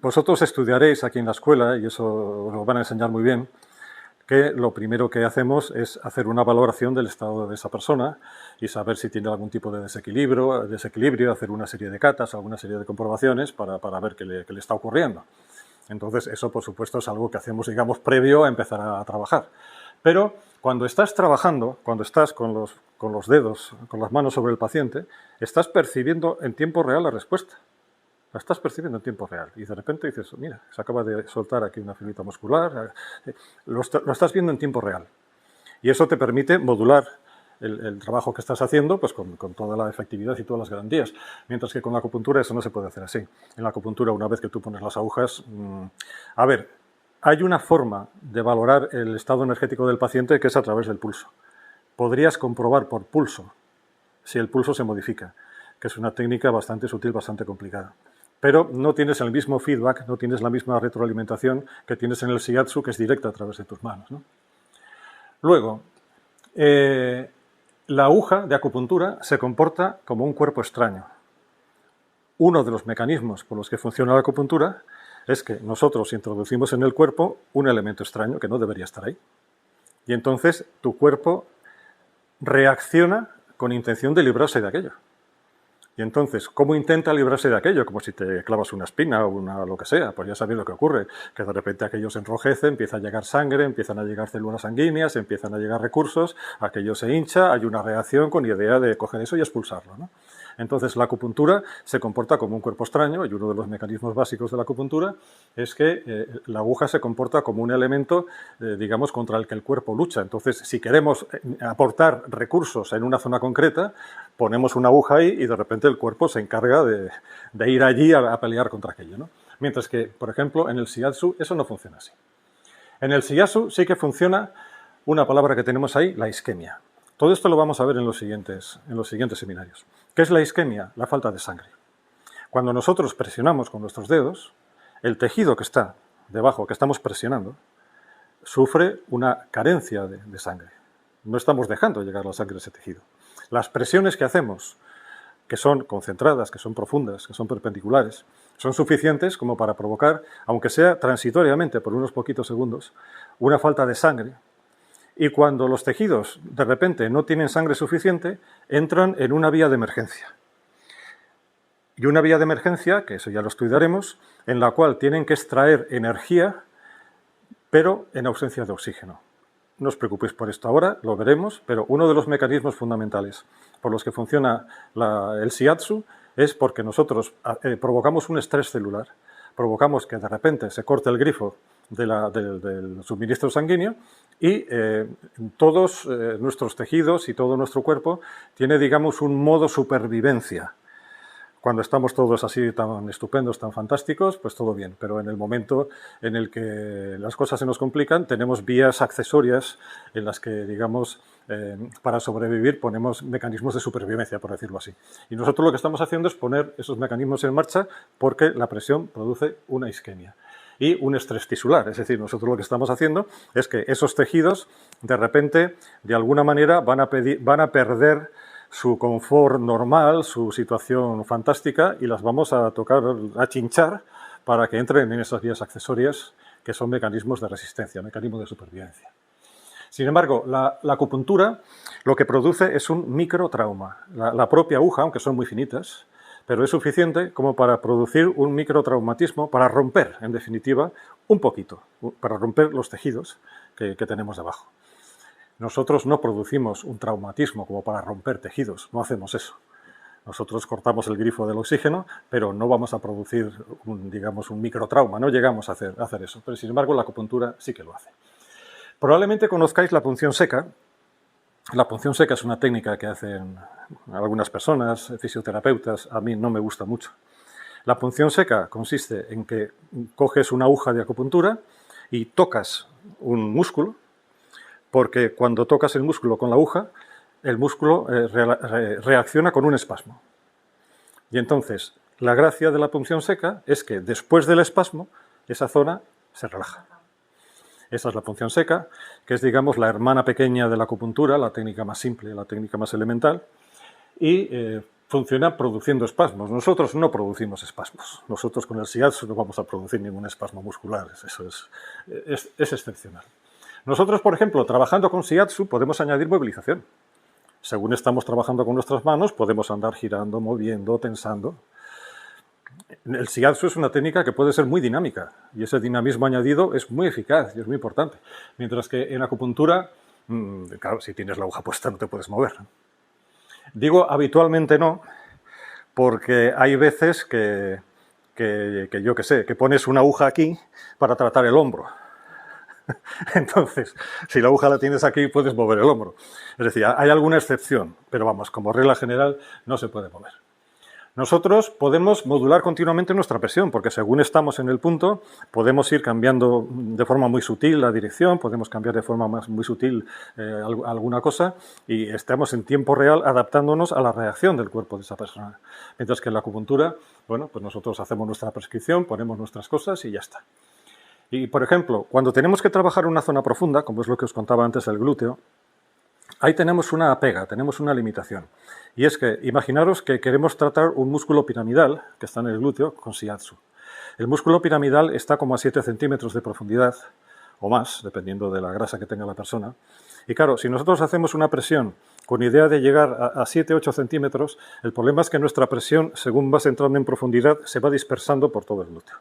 Vosotros estudiaréis aquí en la escuela, y eso os lo van a enseñar muy bien, que lo primero que hacemos es hacer una valoración del estado de esa persona y saber si tiene algún tipo de desequilibrio, hacer una serie de catas, alguna serie de comprobaciones para ver qué le está ocurriendo. Entonces, eso, por supuesto, es algo que hacemos, digamos, previo a empezar a trabajar. Pero cuando estás trabajando, cuando estás con los dedos, con las manos sobre el paciente, estás percibiendo en tiempo real la respuesta. La estás percibiendo en tiempo real y de repente dices, mira, se acaba de soltar aquí una fibrita muscular, lo estás viendo en tiempo real. Y eso te permite modular el trabajo que estás haciendo pues con toda la efectividad y todas las garantías. Mientras que con la acupuntura eso no se puede hacer así. En la acupuntura, una vez que tú pones las agujas, hay una forma de valorar el estado energético del paciente que es a través del pulso. Podrías comprobar por pulso si el pulso se modifica, que es una técnica bastante sutil, bastante complicada. Pero no tienes el mismo feedback, no tienes la misma retroalimentación que tienes en el shiatsu, que es directa a través de tus manos, ¿no? Luego, la aguja de acupuntura se comporta como un cuerpo extraño. Uno de los mecanismos por los que funciona la acupuntura es que nosotros introducimos en el cuerpo un elemento extraño que no debería estar ahí. Y entonces tu cuerpo reacciona con intención de librarse de aquello. Y entonces, ¿cómo intenta librarse de aquello? Como si te clavas una espina o lo que sea. Pues ya sabéis lo que ocurre, que de repente aquello se enrojece, empieza a llegar sangre, empiezan a llegar células sanguíneas, empiezan a llegar recursos, aquello se hincha, hay una reacción con idea de coger eso y expulsarlo, ¿no? Entonces, la acupuntura se comporta como un cuerpo extraño y uno de los mecanismos básicos de la acupuntura es que la aguja se comporta como un elemento, digamos, contra el que el cuerpo lucha. Entonces, si queremos aportar recursos en una zona concreta, ponemos una aguja ahí y de repente el cuerpo se encarga de ir allí a pelear contra aquello, ¿no? Mientras que, por ejemplo, en el shiatsu eso no funciona así. En el shiatsu sí que funciona una palabra que tenemos ahí, la isquemia. Todo esto lo vamos a ver en los siguientes seminarios. ¿Qué es la isquemia? La falta de sangre. Cuando nosotros presionamos con nuestros dedos, el tejido que está debajo, que estamos presionando, sufre una carencia de sangre. No estamos dejando llegar la sangre a ese tejido. Las presiones que hacemos, que son concentradas, que son profundas, que son perpendiculares, son suficientes como para provocar, aunque sea transitoriamente por unos poquitos segundos, una falta de sangre. Y cuando los tejidos de repente no tienen sangre suficiente, entran en una vía de emergencia. Y una vía de emergencia, que eso ya lo estudiaremos, en la cual tienen que extraer energía, pero en ausencia de oxígeno. No os preocupéis por esto ahora, lo veremos, pero uno de los mecanismos fundamentales por los que funciona el shiatsu es porque nosotros provocamos un estrés celular, provocamos que de repente se corte el grifo del suministro sanguíneo y todos nuestros tejidos y todo nuestro cuerpo tiene, digamos, un modo supervivencia. Cuando estamos todos así tan estupendos, tan fantásticos, pues todo bien. Pero en el momento en el que las cosas se nos complican, tenemos vías accesorias en las que, digamos, para sobrevivir ponemos mecanismos de supervivencia, por decirlo así. Y nosotros lo que estamos haciendo es poner esos mecanismos en marcha porque la presión produce una isquemia y un estrés tisular. Es decir, nosotros lo que estamos haciendo es que esos tejidos, de repente, de alguna manera, van a perder su confort normal, su situación fantástica, y las vamos a tocar, a chinchar, para que entren en esas vías accesorias que son mecanismos de resistencia, mecanismos de supervivencia. Sin embargo, la acupuntura lo que produce es un microtrauma. La propia aguja, aunque son muy finitas, pero es suficiente como para producir un microtraumatismo, para romper, en definitiva, un poquito, para romper los tejidos que tenemos debajo. Nosotros no producimos un traumatismo como para romper tejidos, no hacemos eso. Nosotros cortamos el grifo del oxígeno, pero no vamos a producir, digamos, un microtrauma, no llegamos a hacer eso. Pero, sin embargo, la acupuntura sí que lo hace. Probablemente conozcáis la punción seca. La punción seca es una técnica que hacen algunas personas, fisioterapeutas, a mí no me gusta mucho. La punción seca consiste en que coges una aguja de acupuntura y tocas un músculo, porque cuando tocas el músculo con la aguja, el músculo reacciona con un espasmo. Y entonces, la gracia de la punción seca es que después del espasmo, esa zona se relaja. Esa es la punción seca, que es, digamos, la hermana pequeña de la acupuntura, la técnica más simple, la técnica más elemental, y funciona produciendo espasmos. Nosotros no producimos espasmos. Nosotros con el shiatsu no vamos a producir ningún espasmo muscular. Eso es excepcional. Nosotros, por ejemplo, trabajando con shiatsu podemos añadir movilización. Según estamos trabajando con nuestras manos, podemos andar girando, moviendo, tensando. El shiatsu es una técnica que puede ser muy dinámica y ese dinamismo añadido es muy eficaz y es muy importante. Mientras que en acupuntura, claro, si tienes la aguja puesta no te puedes mover. Digo habitualmente no, porque hay veces que yo qué sé, que pones una aguja aquí para tratar el hombro. Entonces, si la aguja la tienes aquí, puedes mover el hombro. Es decir, hay alguna excepción, pero vamos, como regla general, no se puede mover. Nosotros podemos modular continuamente nuestra presión, porque según estamos en el punto, podemos ir cambiando de forma muy sutil la dirección, podemos cambiar de forma muy sutil alguna cosa, y estamos en tiempo real adaptándonos a la reacción del cuerpo de esa persona. Mientras que en la acupuntura, bueno, pues nosotros hacemos nuestra prescripción, ponemos nuestras cosas y ya está. Y, por ejemplo, cuando tenemos que trabajar una zona profunda, como es lo que os contaba antes del glúteo, ahí tenemos una pega, tenemos una limitación. Y es que, imaginaros que queremos tratar un músculo piramidal, que está en el glúteo, con shiatsu. El músculo piramidal está como a 7 centímetros de profundidad, o más, dependiendo de la grasa que tenga la persona. Y claro, si nosotros hacemos una presión con idea de llegar a 7-8 centímetros, el problema es que nuestra presión, según vas entrando en profundidad, se va dispersando por todo el glúteo.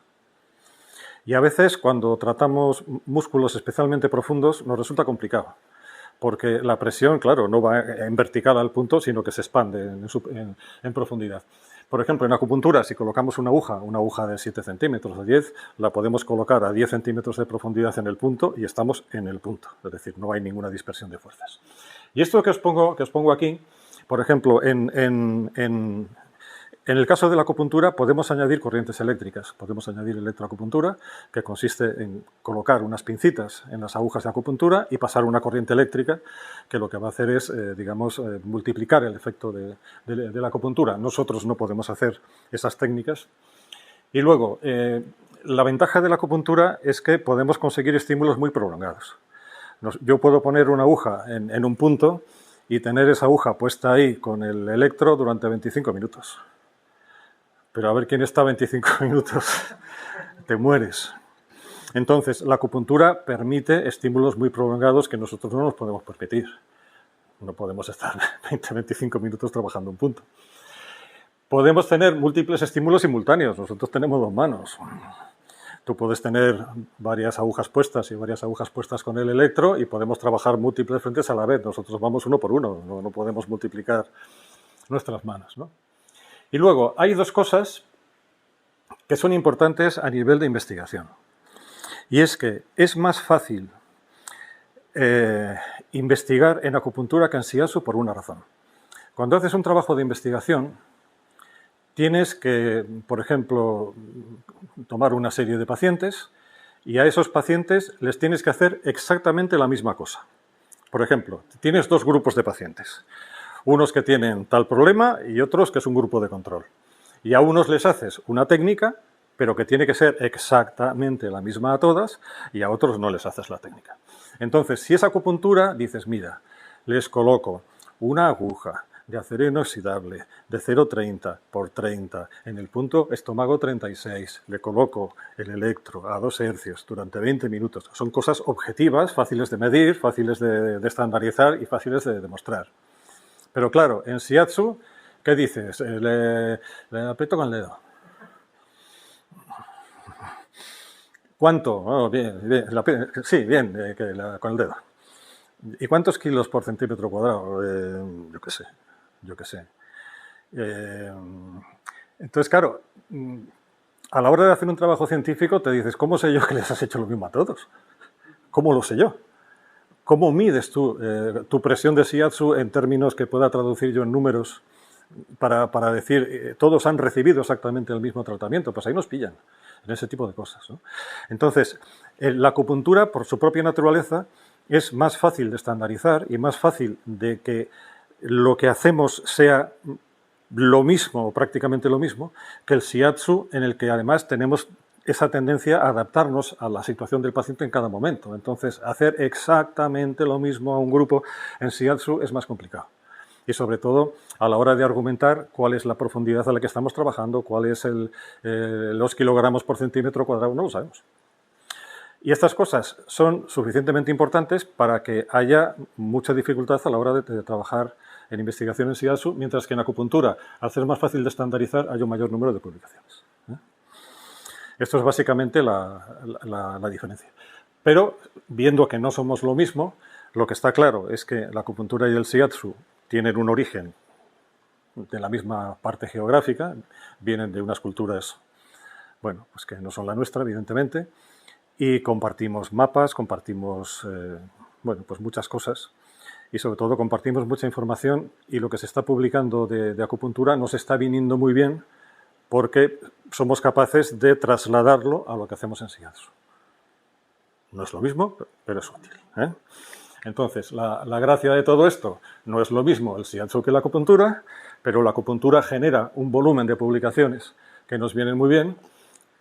Y a veces, cuando tratamos músculos especialmente profundos, nos resulta complicado, porque la presión, claro, no va en vertical al punto, sino que se expande en profundidad. Por ejemplo, en acupuntura, si colocamos una aguja de 7 centímetros o 10, la podemos colocar a 10 centímetros de profundidad en el punto y estamos en el punto, es decir, no hay ninguna dispersión de fuerzas. Y esto que os pongo aquí, por ejemplo, en el caso de la acupuntura podemos añadir corrientes eléctricas, podemos añadir electroacupuntura, que consiste en colocar unas pincitas en las agujas de acupuntura y pasar una corriente eléctrica, que lo que va a hacer es, multiplicar el efecto de la acupuntura. Nosotros no podemos hacer esas técnicas. Y luego, la ventaja de la acupuntura es que podemos conseguir estímulos muy prolongados. Yo puedo poner una aguja en un punto y tener esa aguja puesta ahí con el electro durante 25 minutos. Pero a ver quién está 25 minutos, te mueres. Entonces, la acupuntura permite estímulos muy prolongados que nosotros no nos podemos permitir. No podemos estar 20-25 minutos trabajando un punto. Podemos tener múltiples estímulos simultáneos. Nosotros tenemos 2 manos. Tú puedes tener varias agujas puestas y varias agujas puestas con el electro y podemos trabajar múltiples frentes a la vez. Nosotros vamos uno por uno, no podemos multiplicar nuestras manos, ¿no? Y luego, hay 2 cosas que son importantes a nivel de investigación. Y es que es más fácil investigar en acupuntura que en shiatsu por una razón. Cuando haces un trabajo de investigación, tienes que, por ejemplo, tomar una serie de pacientes y a esos pacientes les tienes que hacer exactamente la misma cosa. Por ejemplo, tienes dos grupos de pacientes. Unos que tienen tal problema y otros que es un grupo de control. Y a unos les haces una técnica, pero que tiene que ser exactamente la misma a todas, y a otros no les haces la técnica. Entonces, si es acupuntura, dices, mira, les coloco una aguja de acero inoxidable de 0,30 por 30 en el punto estómago 36. Le coloco el electro a 2 hercios durante 20 minutos. Son cosas objetivas, fáciles de medir, fáciles de estandarizar y fáciles de demostrar. Pero claro, en Shiatsu, ¿qué dices? Le aprieto con el dedo. ¿Cuánto? Oh, bien, sí, bien, con el dedo. ¿Y cuántos kilos por centímetro cuadrado? Yo qué sé. Entonces, claro, a la hora de hacer un trabajo científico te dices, ¿cómo sé yo que les has hecho lo mismo a todos? ¿Cómo lo sé yo? ¿Cómo mides tú tu presión de Shiatsu en términos que pueda traducir yo en números para decir, todos han recibido exactamente el mismo tratamiento? Pues ahí nos pillan, en ese tipo de cosas, ¿no? Entonces, la acupuntura, por su propia naturaleza, es más fácil de estandarizar y más fácil de que lo que hacemos sea lo mismo o prácticamente lo mismo que el Shiatsu, en el que además tenemos esa tendencia a adaptarnos a la situación del paciente en cada momento. Entonces, hacer exactamente lo mismo a un grupo en Shiatsu es más complicado. Y sobre todo a la hora de argumentar cuál es la profundidad a la que estamos trabajando, cuál es los kilogramos por centímetro cuadrado, no lo sabemos. Y estas cosas son suficientemente importantes para que haya mucha dificultad a la hora de trabajar en investigación en Shiatsu, mientras que en acupuntura, al ser más fácil de estandarizar, hay un mayor número de publicaciones. Esto es básicamente la diferencia. Pero, viendo que no somos lo mismo, lo que está claro es que la acupuntura y el Shiatsu tienen un origen de la misma parte geográfica, vienen de unas culturas, bueno, pues que no son la nuestra, evidentemente, y compartimos mapas, compartimos, bueno, pues muchas cosas, y sobre todo compartimos mucha información, y lo que se está publicando de acupuntura nos está viniendo muy bien porque somos capaces de trasladarlo a lo que hacemos en Shiatsu. No es lo mismo, pero es útil, ¿eh? Entonces, la gracia de todo esto no es lo mismo el Shiatsu que la acupuntura, pero la acupuntura genera un volumen de publicaciones que nos vienen muy bien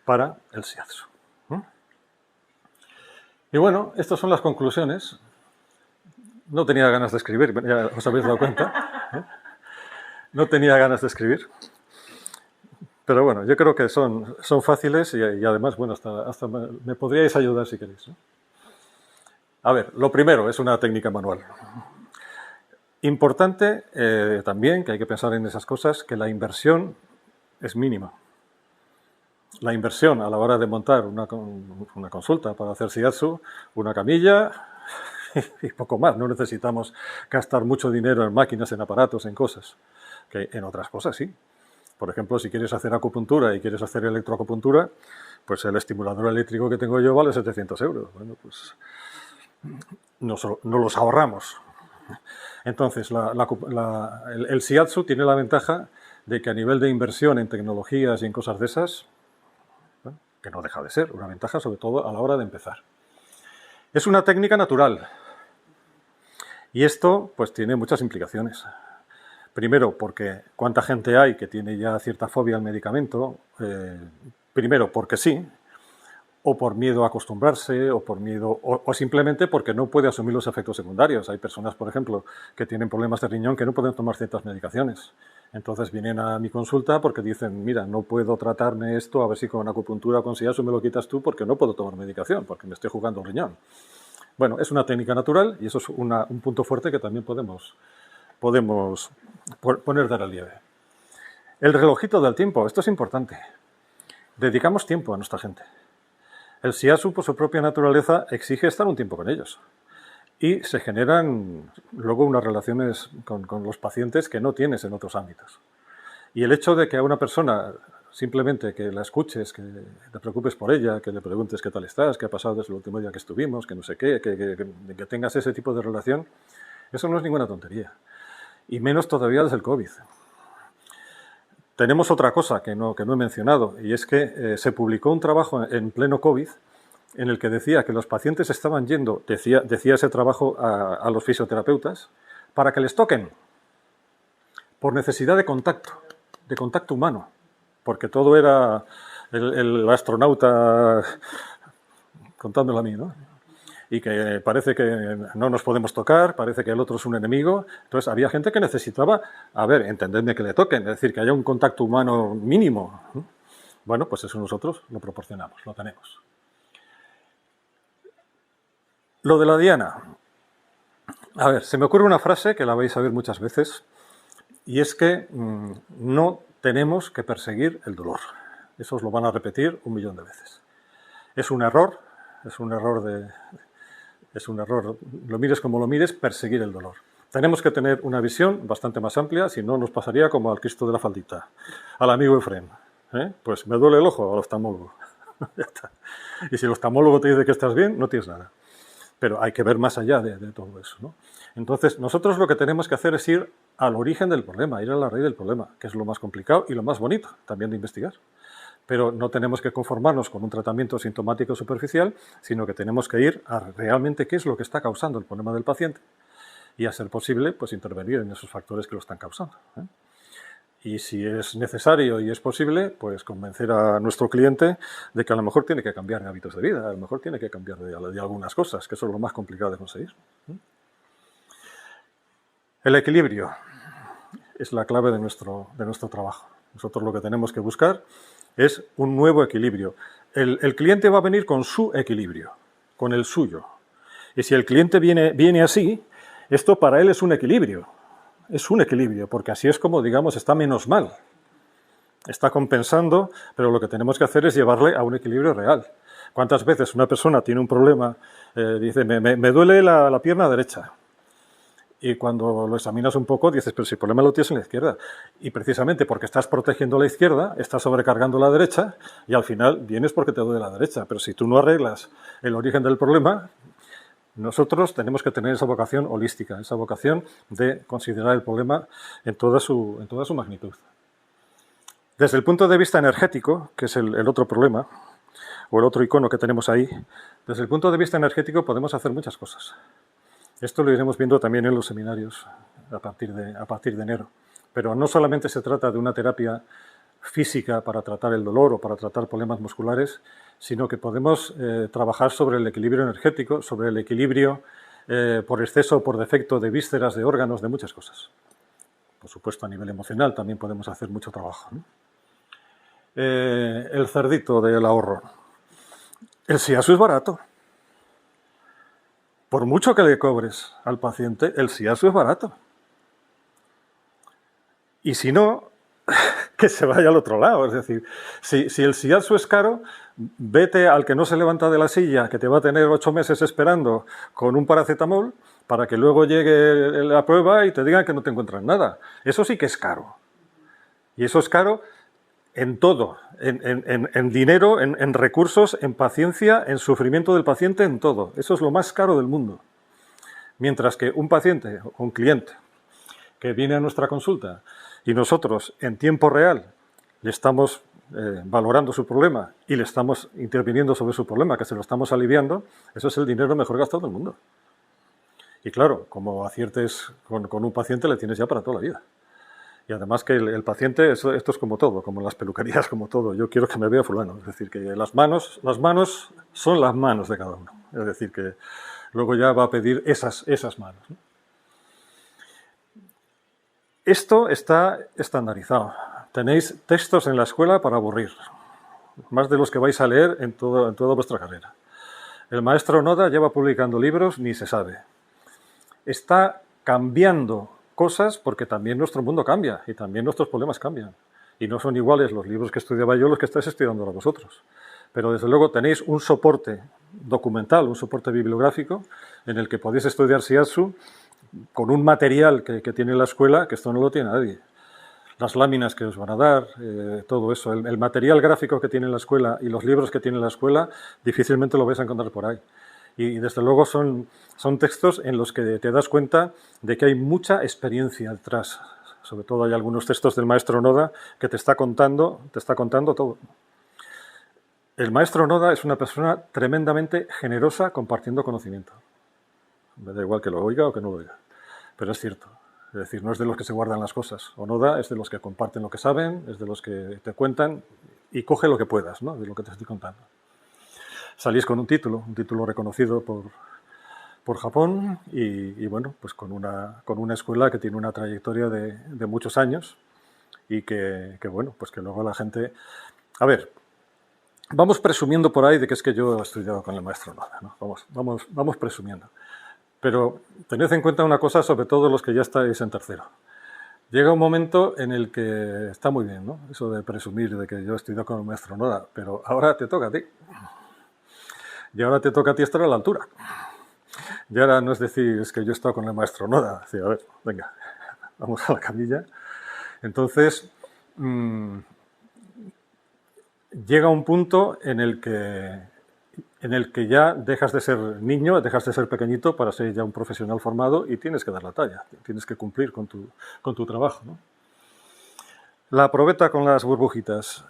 para el Shiatsu. Y bueno, estas son las conclusiones. No tenía ganas de escribir, ya os habéis dado cuenta, ¿eh? No tenía ganas de escribir. Pero bueno, yo creo que son fáciles y además, bueno, hasta me podríais ayudar si queréis, ¿no? A ver, lo primero es una técnica manual. Importante también, que hay que pensar en esas cosas, que la inversión es mínima. La inversión a la hora de montar una consulta para hacer Shiatsu, una camilla y poco más. No necesitamos gastar mucho dinero en máquinas, en aparatos, en cosas. Que en otras cosas sí. Por ejemplo, si quieres hacer acupuntura y quieres hacer electroacupuntura, pues el estimulador eléctrico que tengo yo vale 700 euros. Bueno, pues no los ahorramos. Entonces, el Shiatsu tiene la ventaja de que a nivel de inversión en tecnologías y en cosas de esas, bueno, que no deja de ser una ventaja, sobre todo a la hora de empezar. Es una técnica natural. Y esto, pues, tiene muchas implicaciones. Primero, porque cuánta gente hay que tiene ya cierta fobia al medicamento. Primero, porque sí, o por miedo a acostumbrarse, o por miedo, o simplemente porque no puede asumir los efectos secundarios. Hay personas, por ejemplo, que tienen problemas de riñón que no pueden tomar ciertas medicaciones. Entonces vienen a mi consulta porque dicen, mira, no puedo tratarme esto, a ver si con acupuntura o con Shiatsu me lo quitas tú porque no puedo tomar medicación, porque me estoy jugando el riñón. Bueno, es una técnica natural y eso es un punto fuerte que también podemos poner de relieve. El relojito del tiempo, esto es importante. Dedicamos tiempo a nuestra gente. El Shiatsu, por su propia naturaleza, exige estar un tiempo con ellos. Y se generan luego unas relaciones con los pacientes que no tienes en otros ámbitos. Y el hecho de que a una persona, simplemente que la escuches, que te preocupes por ella, que le preguntes qué tal estás, qué ha pasado desde el último día que estuvimos, que no sé qué, que tengas ese tipo de relación, eso no es ninguna tontería. Y menos todavía desde el COVID. tenemos otra cosa que no he mencionado, y es que se publicó un trabajo en pleno COVID en el que decía que los pacientes estaban yendo, decía ese trabajo, a los fisioterapeutas para que les toquen, por necesidad de contacto humano, porque todo era el astronauta contándomelo a mí, ¿no? Y que parece que no nos podemos tocar, parece que el otro es un enemigo. Entonces había gente que necesitaba, entendedme, que le toquen, es decir, que haya un contacto humano mínimo. Bueno, pues eso nosotros lo proporcionamos, lo tenemos. Lo de la diana. A ver, se me ocurre una frase que la vais a oír muchas veces, y es que no tenemos que perseguir el dolor. Eso os lo van a repetir 1.000.000 de veces. Es un error, lo mires como lo mires, perseguir el dolor. Tenemos que tener una visión bastante más amplia, si no nos pasaría como al Cristo de la faldita, al amigo Efrén. Pues me duele el ojo, al oftalmólogo. Ya está. Y si el oftalmólogo te dice que estás bien, no tienes nada. Pero hay que ver más allá de todo eso, ¿no? Entonces, nosotros lo que tenemos que hacer es ir al origen del problema, ir a la raíz del problema, que es lo más complicado y lo más bonito también de investigar. Pero no tenemos que conformarnos con un tratamiento sintomático superficial, sino que tenemos que ir a realmente qué es lo que está causando el problema del paciente y, a ser posible, pues intervenir en esos factores que lo están causando. Y si es necesario y es posible, pues convencer a nuestro cliente de que a lo mejor tiene que cambiar de hábitos de vida, a lo mejor tiene que cambiar de algunas cosas, que eso es lo más complicado de conseguir. El equilibrio es la clave de nuestro trabajo. Nosotros lo que tenemos que buscar es un nuevo equilibrio. El cliente va a venir con su equilibrio, con el suyo. Y si el cliente viene así, esto para él es un equilibrio. Es un equilibrio, porque así es como, digamos, está menos mal. Está compensando, pero lo que tenemos que hacer es llevarle a un equilibrio real. ¿Cuántas veces una persona tiene un problema, dice, me duele la pierna derecha? Y cuando lo examinas un poco, dices, pero si el problema lo tienes en la izquierda. Y precisamente porque estás protegiendo la izquierda, estás sobrecargando la derecha, y al final vienes porque te duele la derecha. Pero si tú no arreglas el origen del problema, nosotros tenemos que tener esa vocación holística, esa vocación de considerar el problema en toda su magnitud. Desde el punto de vista energético, que es el otro problema, o el otro icono que tenemos ahí, desde el punto de vista energético podemos hacer muchas cosas. Esto lo iremos viendo también en los seminarios a partir de enero. Pero no solamente se trata de una terapia física para tratar el dolor o para tratar problemas musculares, sino que podemos trabajar sobre el equilibrio energético, sobre el equilibrio por exceso o por defecto de vísceras, de órganos, de muchas cosas. Por supuesto, a nivel emocional también podemos hacer mucho trabajo, ¿no? El cerdito del ahorro. El shiatsu es barato. Por mucho que le cobres al paciente, el shiatsu es barato. Y si no, que se vaya al otro lado. Es decir, si el shiatsu es caro, vete al que no se levanta de la silla, que te va a tener 8 meses esperando con un paracetamol, para que luego llegue la prueba y te digan que no te encuentran nada. Eso sí que es caro. Y eso es caro en todo, en dinero, en recursos, en paciencia, en sufrimiento del paciente, en todo. Eso es lo más caro del mundo. Mientras que un paciente o un cliente que viene a nuestra consulta y nosotros en tiempo real le estamos valorando su problema y le estamos interviniendo sobre su problema, que se lo estamos aliviando, eso es el dinero mejor gastado del mundo. Y claro, como aciertes con un paciente, le tienes ya para toda la vida. Y además que el paciente, esto es como todo, como en las peluquerías, como todo. Yo quiero que me vea fulano. Es decir, que las manos son las manos de cada uno. Es decir, que luego ya va a pedir esas manos, ¿no? Esto está estandarizado. Tenéis textos en la escuela para aburrir. Más de los que vais a leer en toda vuestra carrera. El maestro Noda lleva publicando libros, ni se sabe. Está cambiando cosas porque también nuestro mundo cambia y también nuestros problemas cambian. Y no son iguales los libros que estudiaba yo los que estáis estudiando ahora vosotros. Pero desde luego tenéis un soporte documental, un soporte bibliográfico en el que podéis estudiar shiatsu con un material que tiene la escuela, que esto no lo tiene nadie. Las láminas que os van a dar, todo eso, el material gráfico que tiene la escuela y los libros que tiene la escuela, difícilmente lo vais a encontrar por ahí. Y desde luego son textos en los que te das cuenta de que hay mucha experiencia detrás Sobre todo hay algunos textos del maestro Noda que te está contando todo. El maestro Noda es una persona tremendamente generosa compartiendo conocimiento. Me da igual que lo oiga o que no lo oiga, pero es cierto. Es decir, no es de los que se guardan las cosas. Onoda es de los que comparten lo que saben, es de los que te cuentan y coge lo que puedas, ¿no?, de lo que te estoy contando. Salís con un título reconocido por Japón y bueno, pues con una escuela que tiene una trayectoria de muchos años y que bueno, pues que luego la gente... A ver, vamos presumiendo por ahí de que es que yo he estudiado con el maestro Noda, ¿no? Vamos presumiendo. Pero tened en cuenta una cosa, sobre todo los que ya estáis en tercero. Llega un momento en el que está muy bien, ¿no?, eso de presumir de que yo he estudiado con el maestro Noda, pero ahora te toca a ti. Y ahora te toca a ti estar a la altura. Y ahora no es decir, es que yo he estado con el maestro Noda. Decir, a ver, venga, vamos a la camilla. Entonces, llega un punto en el que ya dejas de ser niño, dejas de ser pequeñito para ser ya un profesional formado y tienes que dar la talla, tienes que cumplir con tu trabajo, ¿no? La probeta con las burbujitas.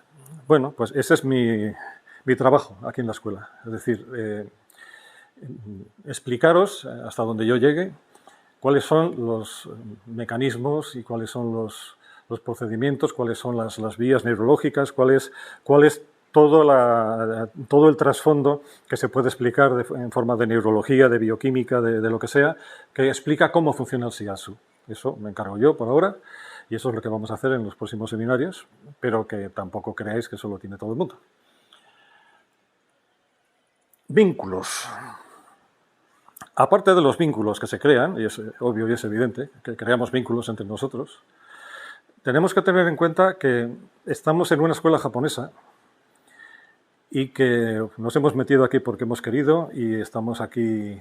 Bueno, pues ese es mi trabajo aquí en la escuela. Es decir, explicaros, hasta donde yo llegue, cuáles son los mecanismos y cuáles son los procedimientos, cuáles son las vías neurológicas, cuál es todo el trasfondo que se puede explicar en forma de neurología, de bioquímica, de lo que sea, que explica cómo funciona el shiatsu. Eso me encargo yo por ahora y eso es lo que vamos a hacer en los próximos seminarios, pero que tampoco creáis que eso lo tiene todo el mundo. Vínculos. Aparte de los vínculos que se crean, y es obvio y es evidente que creamos vínculos entre nosotros, tenemos que tener en cuenta que estamos en una escuela japonesa y que nos hemos metido aquí porque hemos querido y estamos aquí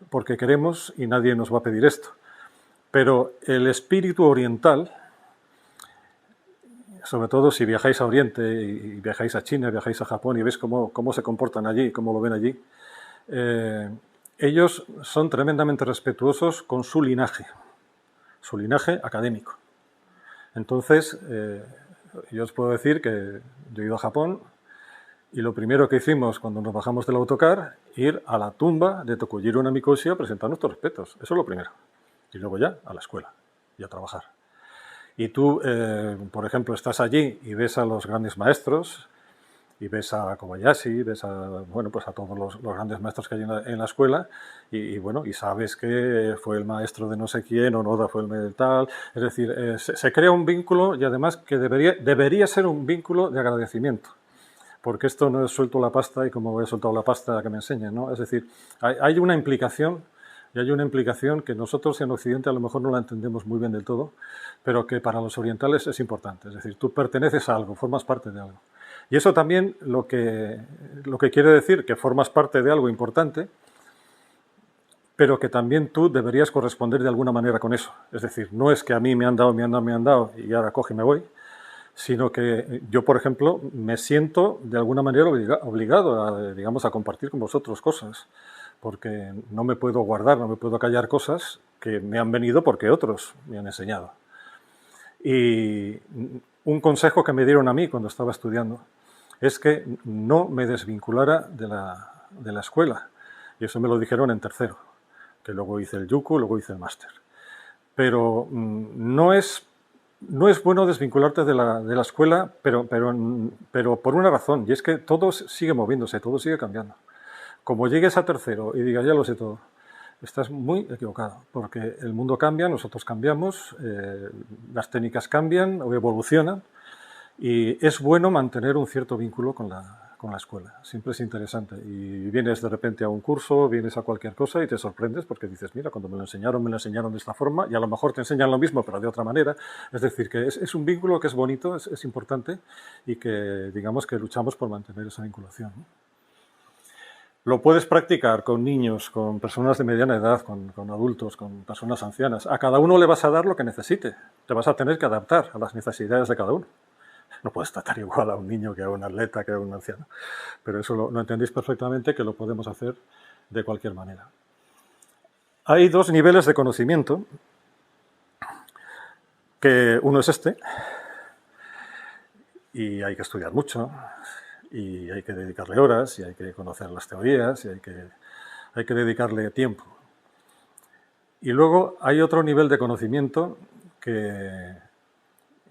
porque queremos y nadie nos va a pedir esto. Pero el espíritu oriental, sobre todo si viajáis a Oriente y viajáis a China, viajáis a Japón y veis cómo se comportan allí, cómo lo ven allí, ellos son tremendamente respetuosos con su linaje académico. Entonces, yo os puedo decir que yo he ido a Japón y lo primero que hicimos cuando nos bajamos del autocar, ir a la tumba de Tokujiro Namikoshi a presentar nuestros respetos. Eso es lo primero. Y luego ya a la escuela y a trabajar. Y tú, por ejemplo, estás allí y ves a los grandes maestros, y ves a Kobayashi, ves a todos los grandes maestros que hay en la escuela, y sabes que fue el maestro de no sé quién, o Noda fue el de tal. Es decir, se crea un vínculo y además que debería ser un vínculo de agradecimiento. Porque esto no es suelto la pasta y como he soltado la pasta que me enseñen, ¿no? Es decir, hay una implicación, y hay una implicación que nosotros en Occidente a lo mejor no la entendemos muy bien del todo, pero que para los orientales es importante. Es decir, tú perteneces a algo, formas parte de algo. Y eso también lo que quiere decir que formas parte de algo importante, pero que también tú deberías corresponder de alguna manera con eso. Es decir, no es que a mí me han dado y ahora coge y me voy, sino que yo, por ejemplo, me siento de alguna manera obligado a compartir con vosotros cosas, porque no me puedo guardar, no me puedo callar cosas que me han venido porque otros me han enseñado. Y un consejo que me dieron a mí cuando estaba estudiando es que no me desvinculara de la escuela. Y eso me lo dijeron en tercero, que luego hice el yuku, luego hice el máster. Pero no es bueno desvincularte de la escuela, pero por una razón, y es que todo sigue moviéndose, todo sigue cambiando. Como llegues a tercero y digas, ya lo sé todo, estás muy equivocado, porque el mundo cambia, nosotros cambiamos, las técnicas cambian o evolucionan, y es bueno mantener un cierto vínculo con la escuela. Siempre es interesante. Y vienes de repente a un curso, vienes a cualquier cosa y te sorprendes porque dices, mira, cuando me lo enseñaron de esta forma, y a lo mejor te enseñan lo mismo, pero de otra manera. Es decir, que es un vínculo que es bonito, es importante, y que digamos que luchamos por mantener esa vinculación, ¿no? Lo puedes practicar con niños, con personas de mediana edad, con adultos, con personas ancianas. A cada uno le vas a dar lo que necesite. Te vas a tener que adaptar a las necesidades de cada uno. No puedes tratar igual a un niño que a un atleta, que a un anciano. Pero eso lo entendéis perfectamente, que lo podemos hacer de cualquier manera. Hay dos niveles de conocimiento que uno es este, y hay que estudiar mucho, y hay que dedicarle horas, y hay que conocer las teorías, y hay que dedicarle tiempo. Y luego hay otro nivel de conocimiento que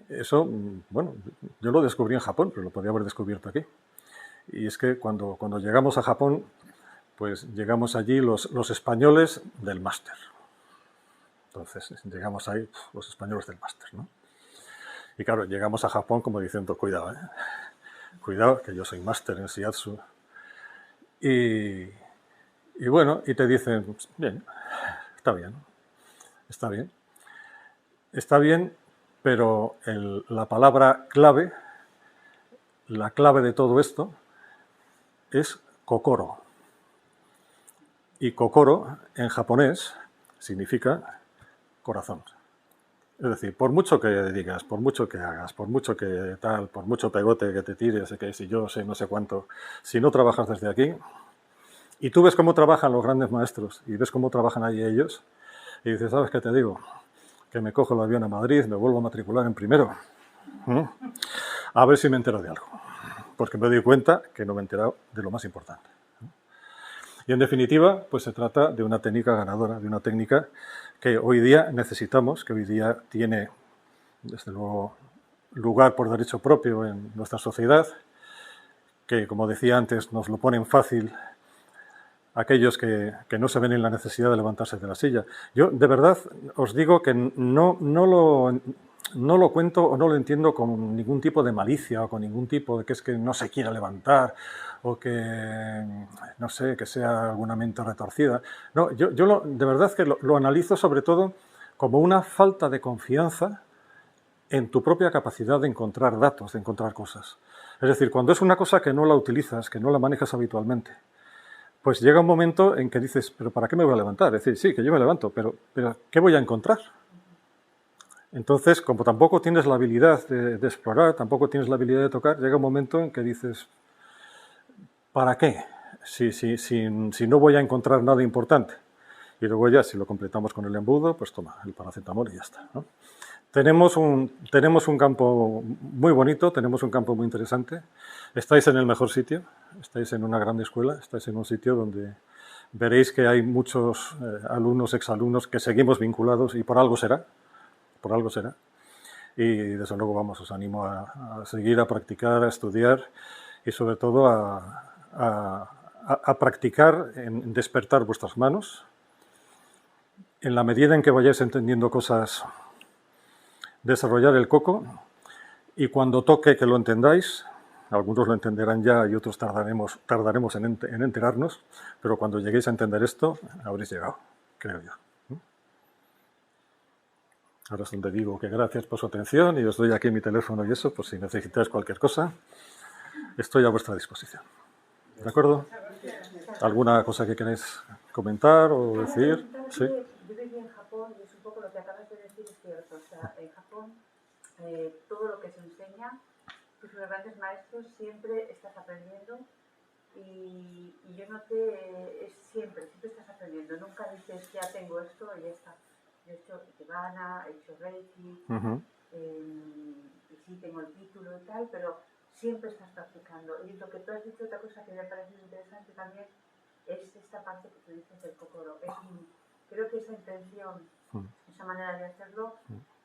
eso, bueno, yo lo descubrí en Japón, pero lo podría haber descubierto aquí. Y es que cuando llegamos a Japón, pues llegamos allí los españoles del máster. Entonces, llegamos ahí los españoles del máster, ¿no? Y claro, llegamos a Japón como diciendo, cuidado, ¿eh? Cuidado, que yo soy máster en Shiatsu. Y bueno, y te dicen, bien, está bien, está bien. Está bien, pero la palabra clave, la clave de todo esto, es kokoro. Y kokoro, en japonés, significa corazón. Es decir, por mucho que digas, por mucho que hagas, por mucho que tal, por mucho pegote que te tires, que si yo sé no sé cuánto, si no trabajas desde aquí, y tú ves cómo trabajan los grandes maestros, y ves cómo trabajan ahí ellos, y dices, ¿sabes qué te digo? Que me cojo el avión a Madrid, me vuelvo a matricular en primero, a ver si me entero de algo, porque me doy cuenta que no me he enterado de lo más importante. Y en definitiva, pues se trata de una técnica ganadora, de una técnica que hoy día necesitamos, que hoy día tiene, desde luego, lugar por derecho propio en nuestra sociedad, que, como decía antes, nos lo ponen fácil aquellos que no se ven en la necesidad de levantarse de la silla. Yo, de verdad, os digo que no lo cuento o no lo entiendo con ningún tipo de malicia o con ningún tipo de que es que no se quiera levantar o que, no sé, que sea alguna mente retorcida. No, yo de verdad que lo analizo sobre todo como una falta de confianza en tu propia capacidad de encontrar datos, de encontrar cosas. Es decir, cuando es una cosa que no la utilizas, que no la manejas habitualmente, pues llega un momento en que dices, ¿pero para qué me voy a levantar? Es decir, sí, que yo me levanto, pero ¿qué voy a encontrar? Entonces, como tampoco tienes la habilidad de explorar, tampoco tienes la habilidad de tocar, llega un momento en que dices, ¿para qué? Si no voy a encontrar nada importante. Y luego ya, si lo completamos con el embudo, pues toma, el paracetamol y ya está, ¿no? Tenemos un campo muy bonito, tenemos un campo muy interesante. Estáis en el mejor sitio, estáis en una gran escuela, estáis en un sitio donde veréis que hay muchos alumnos, exalumnos que seguimos vinculados y por algo será, por algo será. Y desde luego, vamos, os animo a seguir, a practicar, a estudiar y sobre todo a practicar en despertar vuestras manos. En la medida en que vayáis entendiendo cosas, desarrollar el coco, y cuando toque que lo entendáis, algunos lo entenderán ya y otros tardaremos en enterarnos, pero cuando lleguéis a entender esto, habréis llegado, creo yo. Ahora es donde digo que gracias por su atención y os doy aquí mi teléfono y eso, por si necesitáis cualquier cosa, estoy a vuestra disposición. ¿De acuerdo? ¿Alguna cosa que queréis comentar o decir? Sí. Yo viví en Japón y es un poco lo que acabas de decir, es cierto. O sea, en Japón todo lo que se enseña, tus grandes maestros, siempre estás aprendiendo y yo noté, siempre estás aprendiendo. Nunca dices, ya tengo esto y ya está. Yo he hecho Ikebana, he hecho Reiki, y sí tengo el título y tal, pero siempre estás practicando. Y lo que tú has dicho, otra cosa que me ha parecido interesante también, es esta parte que tú dices del kokoro. Creo que esa intención, esa manera de hacerlo,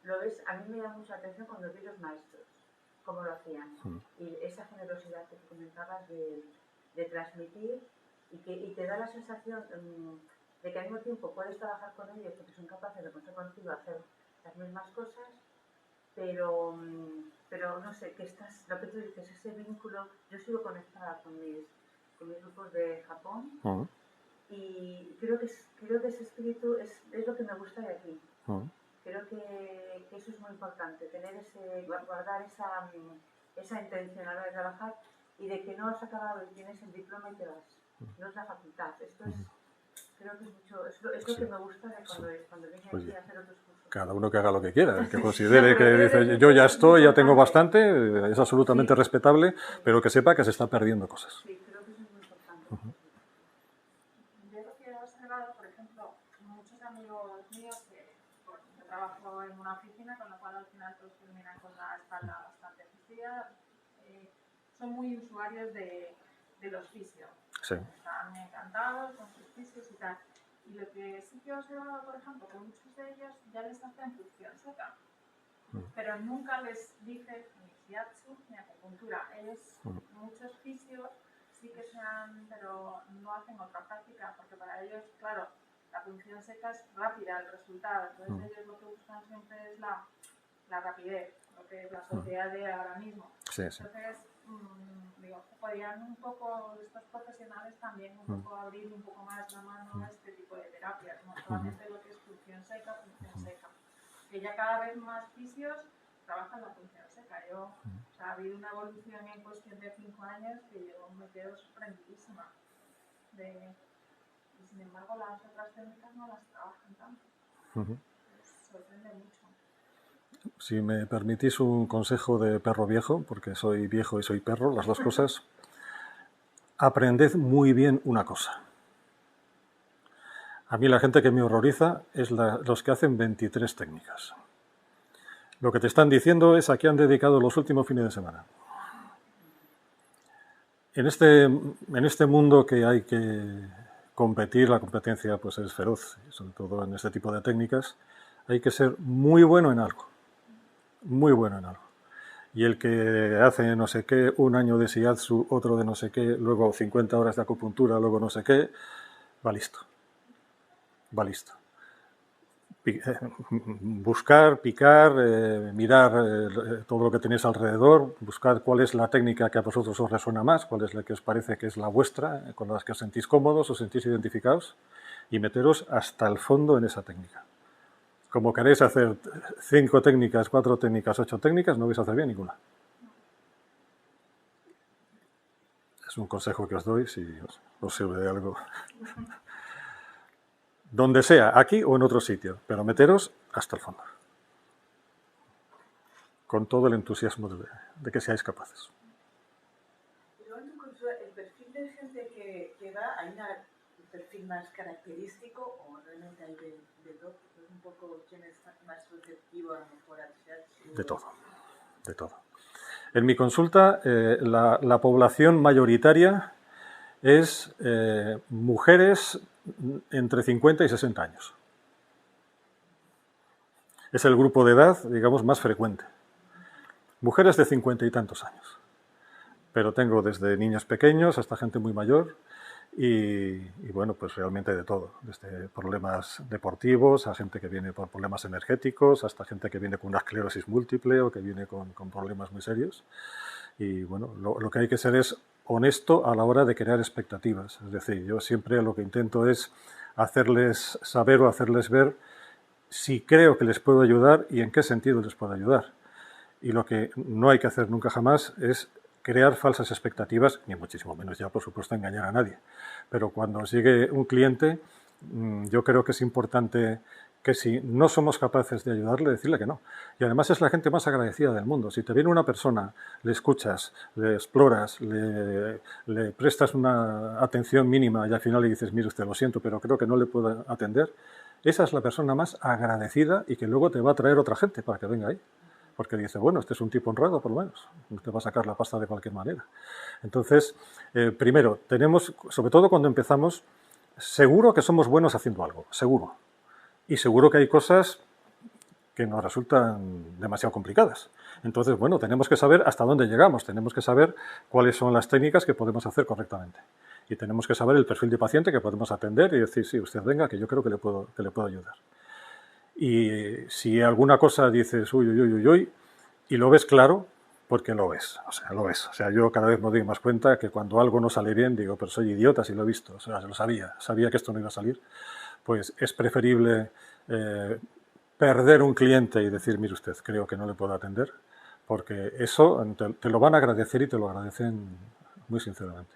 lo ves, a mí me llama mucha atención cuando vi los maestros, cómo lo hacían. Y esa generosidad que tú comentabas de transmitir y te da la sensación de que al mismo tiempo puedes trabajar con ellos porque son capaces de ponerse contigo a hacer las mismas cosas, pero no sé, que estás, lo que tú dices, ese vínculo, yo sigo conectada con mis grupos de Japón y creo que ese espíritu es lo que me gusta de aquí. Creo que eso es muy importante, guardar esa intención a la hora de trabajar y de que no has acabado y tienes el diploma y te vas. No es la facultad, esto es, creo que es lo que me gusta de cuando vine aquí a hacer otros cursos. Cada uno que haga lo que quiera, el que considere que dice, yo ya estoy, ya tengo bastante, es absolutamente respetable, pero que sepa que se está perdiendo cosas. Sí, creo que eso es muy importante. Yo lo que he observado, por ejemplo, muchos amigos míos que trabajo en una oficina, con lo cual al final todos terminan con la espalda bastante física. Son muy usuarios de los fisios. Sí. Están encantados con sus fisios y tal. Y lo que sí que he observado, por ejemplo, que muchos de ellos ya les hacen punción seca, pero nunca les dicen ni shiatsu ni acupuntura. Ellos, muchos fisios sí que sean, pero no hacen otra práctica, porque para ellos, claro, la punción seca es rápida el resultado. Entonces ellos lo que buscan siempre es la rapidez, lo que es la sociedad de ahora mismo. Sí, sí. Entonces, digo, podrían un poco estos profesionales también un poco abrir un poco más la mano a este tipo de terapias, no solamente lo que es punción seca, que ya cada vez más fisios trabajan la punción seca. O sea, ha habido una evolución en cuestión de 5 años que yo me quedo sorprendidísima. Y sin embargo las otras técnicas no las trabajan tanto. Sorprende mucho. Si me permitís un consejo de perro viejo, porque soy viejo y soy perro, las dos cosas, aprended muy bien una cosa. A mí la gente que me horroriza es los que hacen 23 técnicas. Lo que te están diciendo es a qué han dedicado los últimos fines de semana. En este mundo que hay que competir, la competencia pues es feroz, sobre todo en este tipo de técnicas, hay que ser muy bueno en algo. Muy bueno en algo. Y el que hace no sé qué, un año de shiatsu, otro de no sé qué, luego 50 horas de acupuntura, luego no sé qué, va listo. Va listo. Buscar, picar, mirar todo lo que tenéis alrededor, buscar cuál es la técnica que a vosotros os resuena más, cuál es la que os parece que es la vuestra, con las que os sentís cómodos, os sentís identificados, y meteros hasta el fondo en esa técnica. Como queréis hacer 5 técnicas, 4 técnicas, 8 técnicas, no vais a hacer bien ninguna. Es un consejo que os doy si os sirve de algo. Donde sea, aquí o en otro sitio, pero meteros hasta el fondo. Con todo el entusiasmo de que seáis capaces. Pero incluso el perfil de gente que va, ¿hay un perfil más característico o realmente hay de todo? Es un poco quién es más receptivo a lo mejor al shiatsu. De todo, de todo. En mi consulta, la población mayoritaria es mujeres entre 50 y 60 años. Es el grupo de edad, digamos, más frecuente. Mujeres de 50 y tantos años. Pero tengo desde niños pequeños hasta gente muy mayor y bueno, pues realmente de todo. Desde problemas deportivos a gente que viene por problemas energéticos, hasta gente que viene con una esclerosis múltiple o que viene con problemas muy serios. Y bueno, lo que hay que ser es honesto a la hora de crear expectativas. Es decir, yo siempre lo que intento es hacerles saber o hacerles ver si creo que les puedo ayudar y en qué sentido les puedo ayudar. Y lo que no hay que hacer nunca jamás es crear falsas expectativas, ni muchísimo menos ya, por supuesto, engañar a nadie. Pero cuando os llegue un cliente, yo creo que es importante que si no somos capaces de ayudarle, decirle que no. Y además es la gente más agradecida del mundo. Si te viene una persona, le escuchas, le exploras, le prestas una atención mínima y al final le dices, mire usted, lo siento, pero creo que no le puedo atender, esa es la persona más agradecida y que luego te va a traer otra gente para que venga ahí. Porque dice, bueno, este es un tipo honrado, por lo menos. No te va a sacar la pasta de cualquier manera. Entonces, primero, tenemos, sobre todo cuando empezamos, seguro que somos buenos haciendo algo, seguro. Y seguro que hay cosas que nos resultan demasiado complicadas. Entonces, bueno, tenemos que saber hasta dónde llegamos, tenemos que saber cuáles son las técnicas que podemos hacer correctamente. Y tenemos que saber el perfil de paciente que podemos atender y decir, sí, usted venga, que yo creo que le puedo ayudar. Y si alguna cosa dices, uy, y lo ves claro, porque lo ves, lo ves. O sea, yo cada vez me doy más cuenta que cuando algo no sale bien, digo, pero soy idiota si lo he visto, o sea, lo sabía que esto no iba a salir. Pues es preferible perder un cliente y decir, mire usted, creo que no le puedo atender, porque eso te lo van a agradecer y te lo agradecen muy sinceramente.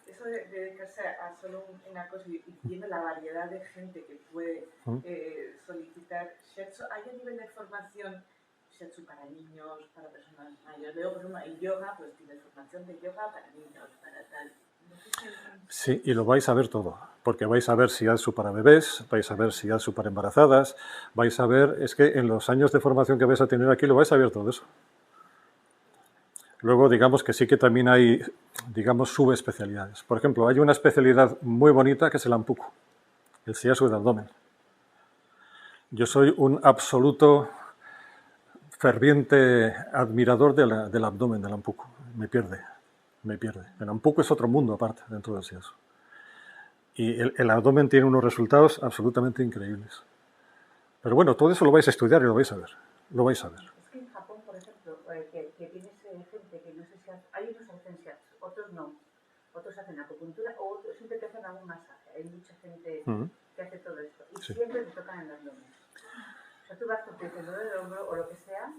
Eso de dedicarse a solo una cosa y viendo la variedad de gente que puede solicitar shiatsu, ¿hay a nivel de formación shiatsu para niños, para personas mayores? Veo, por ejemplo, en yoga, pues tiene formación de yoga para niños, para tal. Sí, y lo vais a ver todo, porque vais a ver shiatsu para bebés, vais a ver shiatsu para embarazadas, vais a ver, es que en los años de formación que vais a tener aquí lo vais a ver todo eso. Luego, digamos que sí que también hay, digamos, subespecialidades. Por ejemplo, hay una especialidad muy bonita que es el ampuku, el shiatsu del abdomen. Yo soy un absoluto ferviente admirador del abdomen, del ampuku. Me pierde. El ampuku es otro mundo aparte dentro del shiatsu. Y el abdomen tiene unos resultados absolutamente increíbles. Pero bueno, todo eso lo vais a estudiar y lo vais a ver. Lo vais a ver. Es que en Japón, por ejemplo, que tienes gente que no sé si hay unos hacen shiatsu, otros no. Otros hacen acupuntura o otros siempre te hacen algún masaje. Hay mucha gente que hace todo esto. Y Sí. siempre te tocan en el abdomen. O sea, tú vas porque te duele el hombro o lo que sea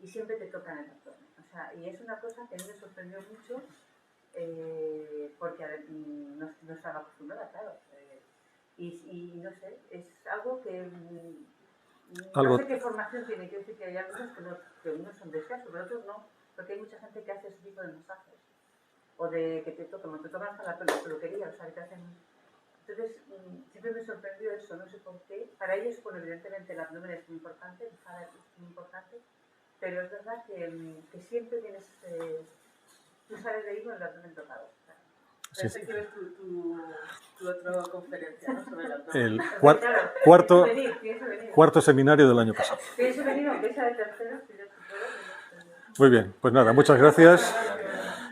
y siempre te tocan en el abdomen. O sea, y es una cosa que a mí me sorprendió mucho porque no estaba acostumbrada, claro. Y no sé, es algo que no sé qué formación tiene. Quiero decir que hay algunos que unos son de shiatsu, pero otros no, porque hay mucha gente que hace ese tipo de masajes. O de que te tocan hasta la peluquería, o sea, que te hacen... Entonces, siempre me sorprendió eso, no sé por qué. Para ellos, bueno, evidentemente el abdomen es muy importante, el jara es muy importante, pero es verdad que siempre tienes... tú sales de ahí con el abdomen tocado. Sí. Pensé que ves tu otra conferencia, ¿no? Sobre el abdomen. El Claro, cuarto seminario del año pasado. Pienso venir, aunque sea de tercero, si yo puedo. Muy bien, pues nada, muchas gracias.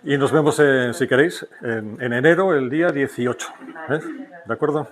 Y nos vemos, si queréis, en enero, el día 18. ¿De acuerdo?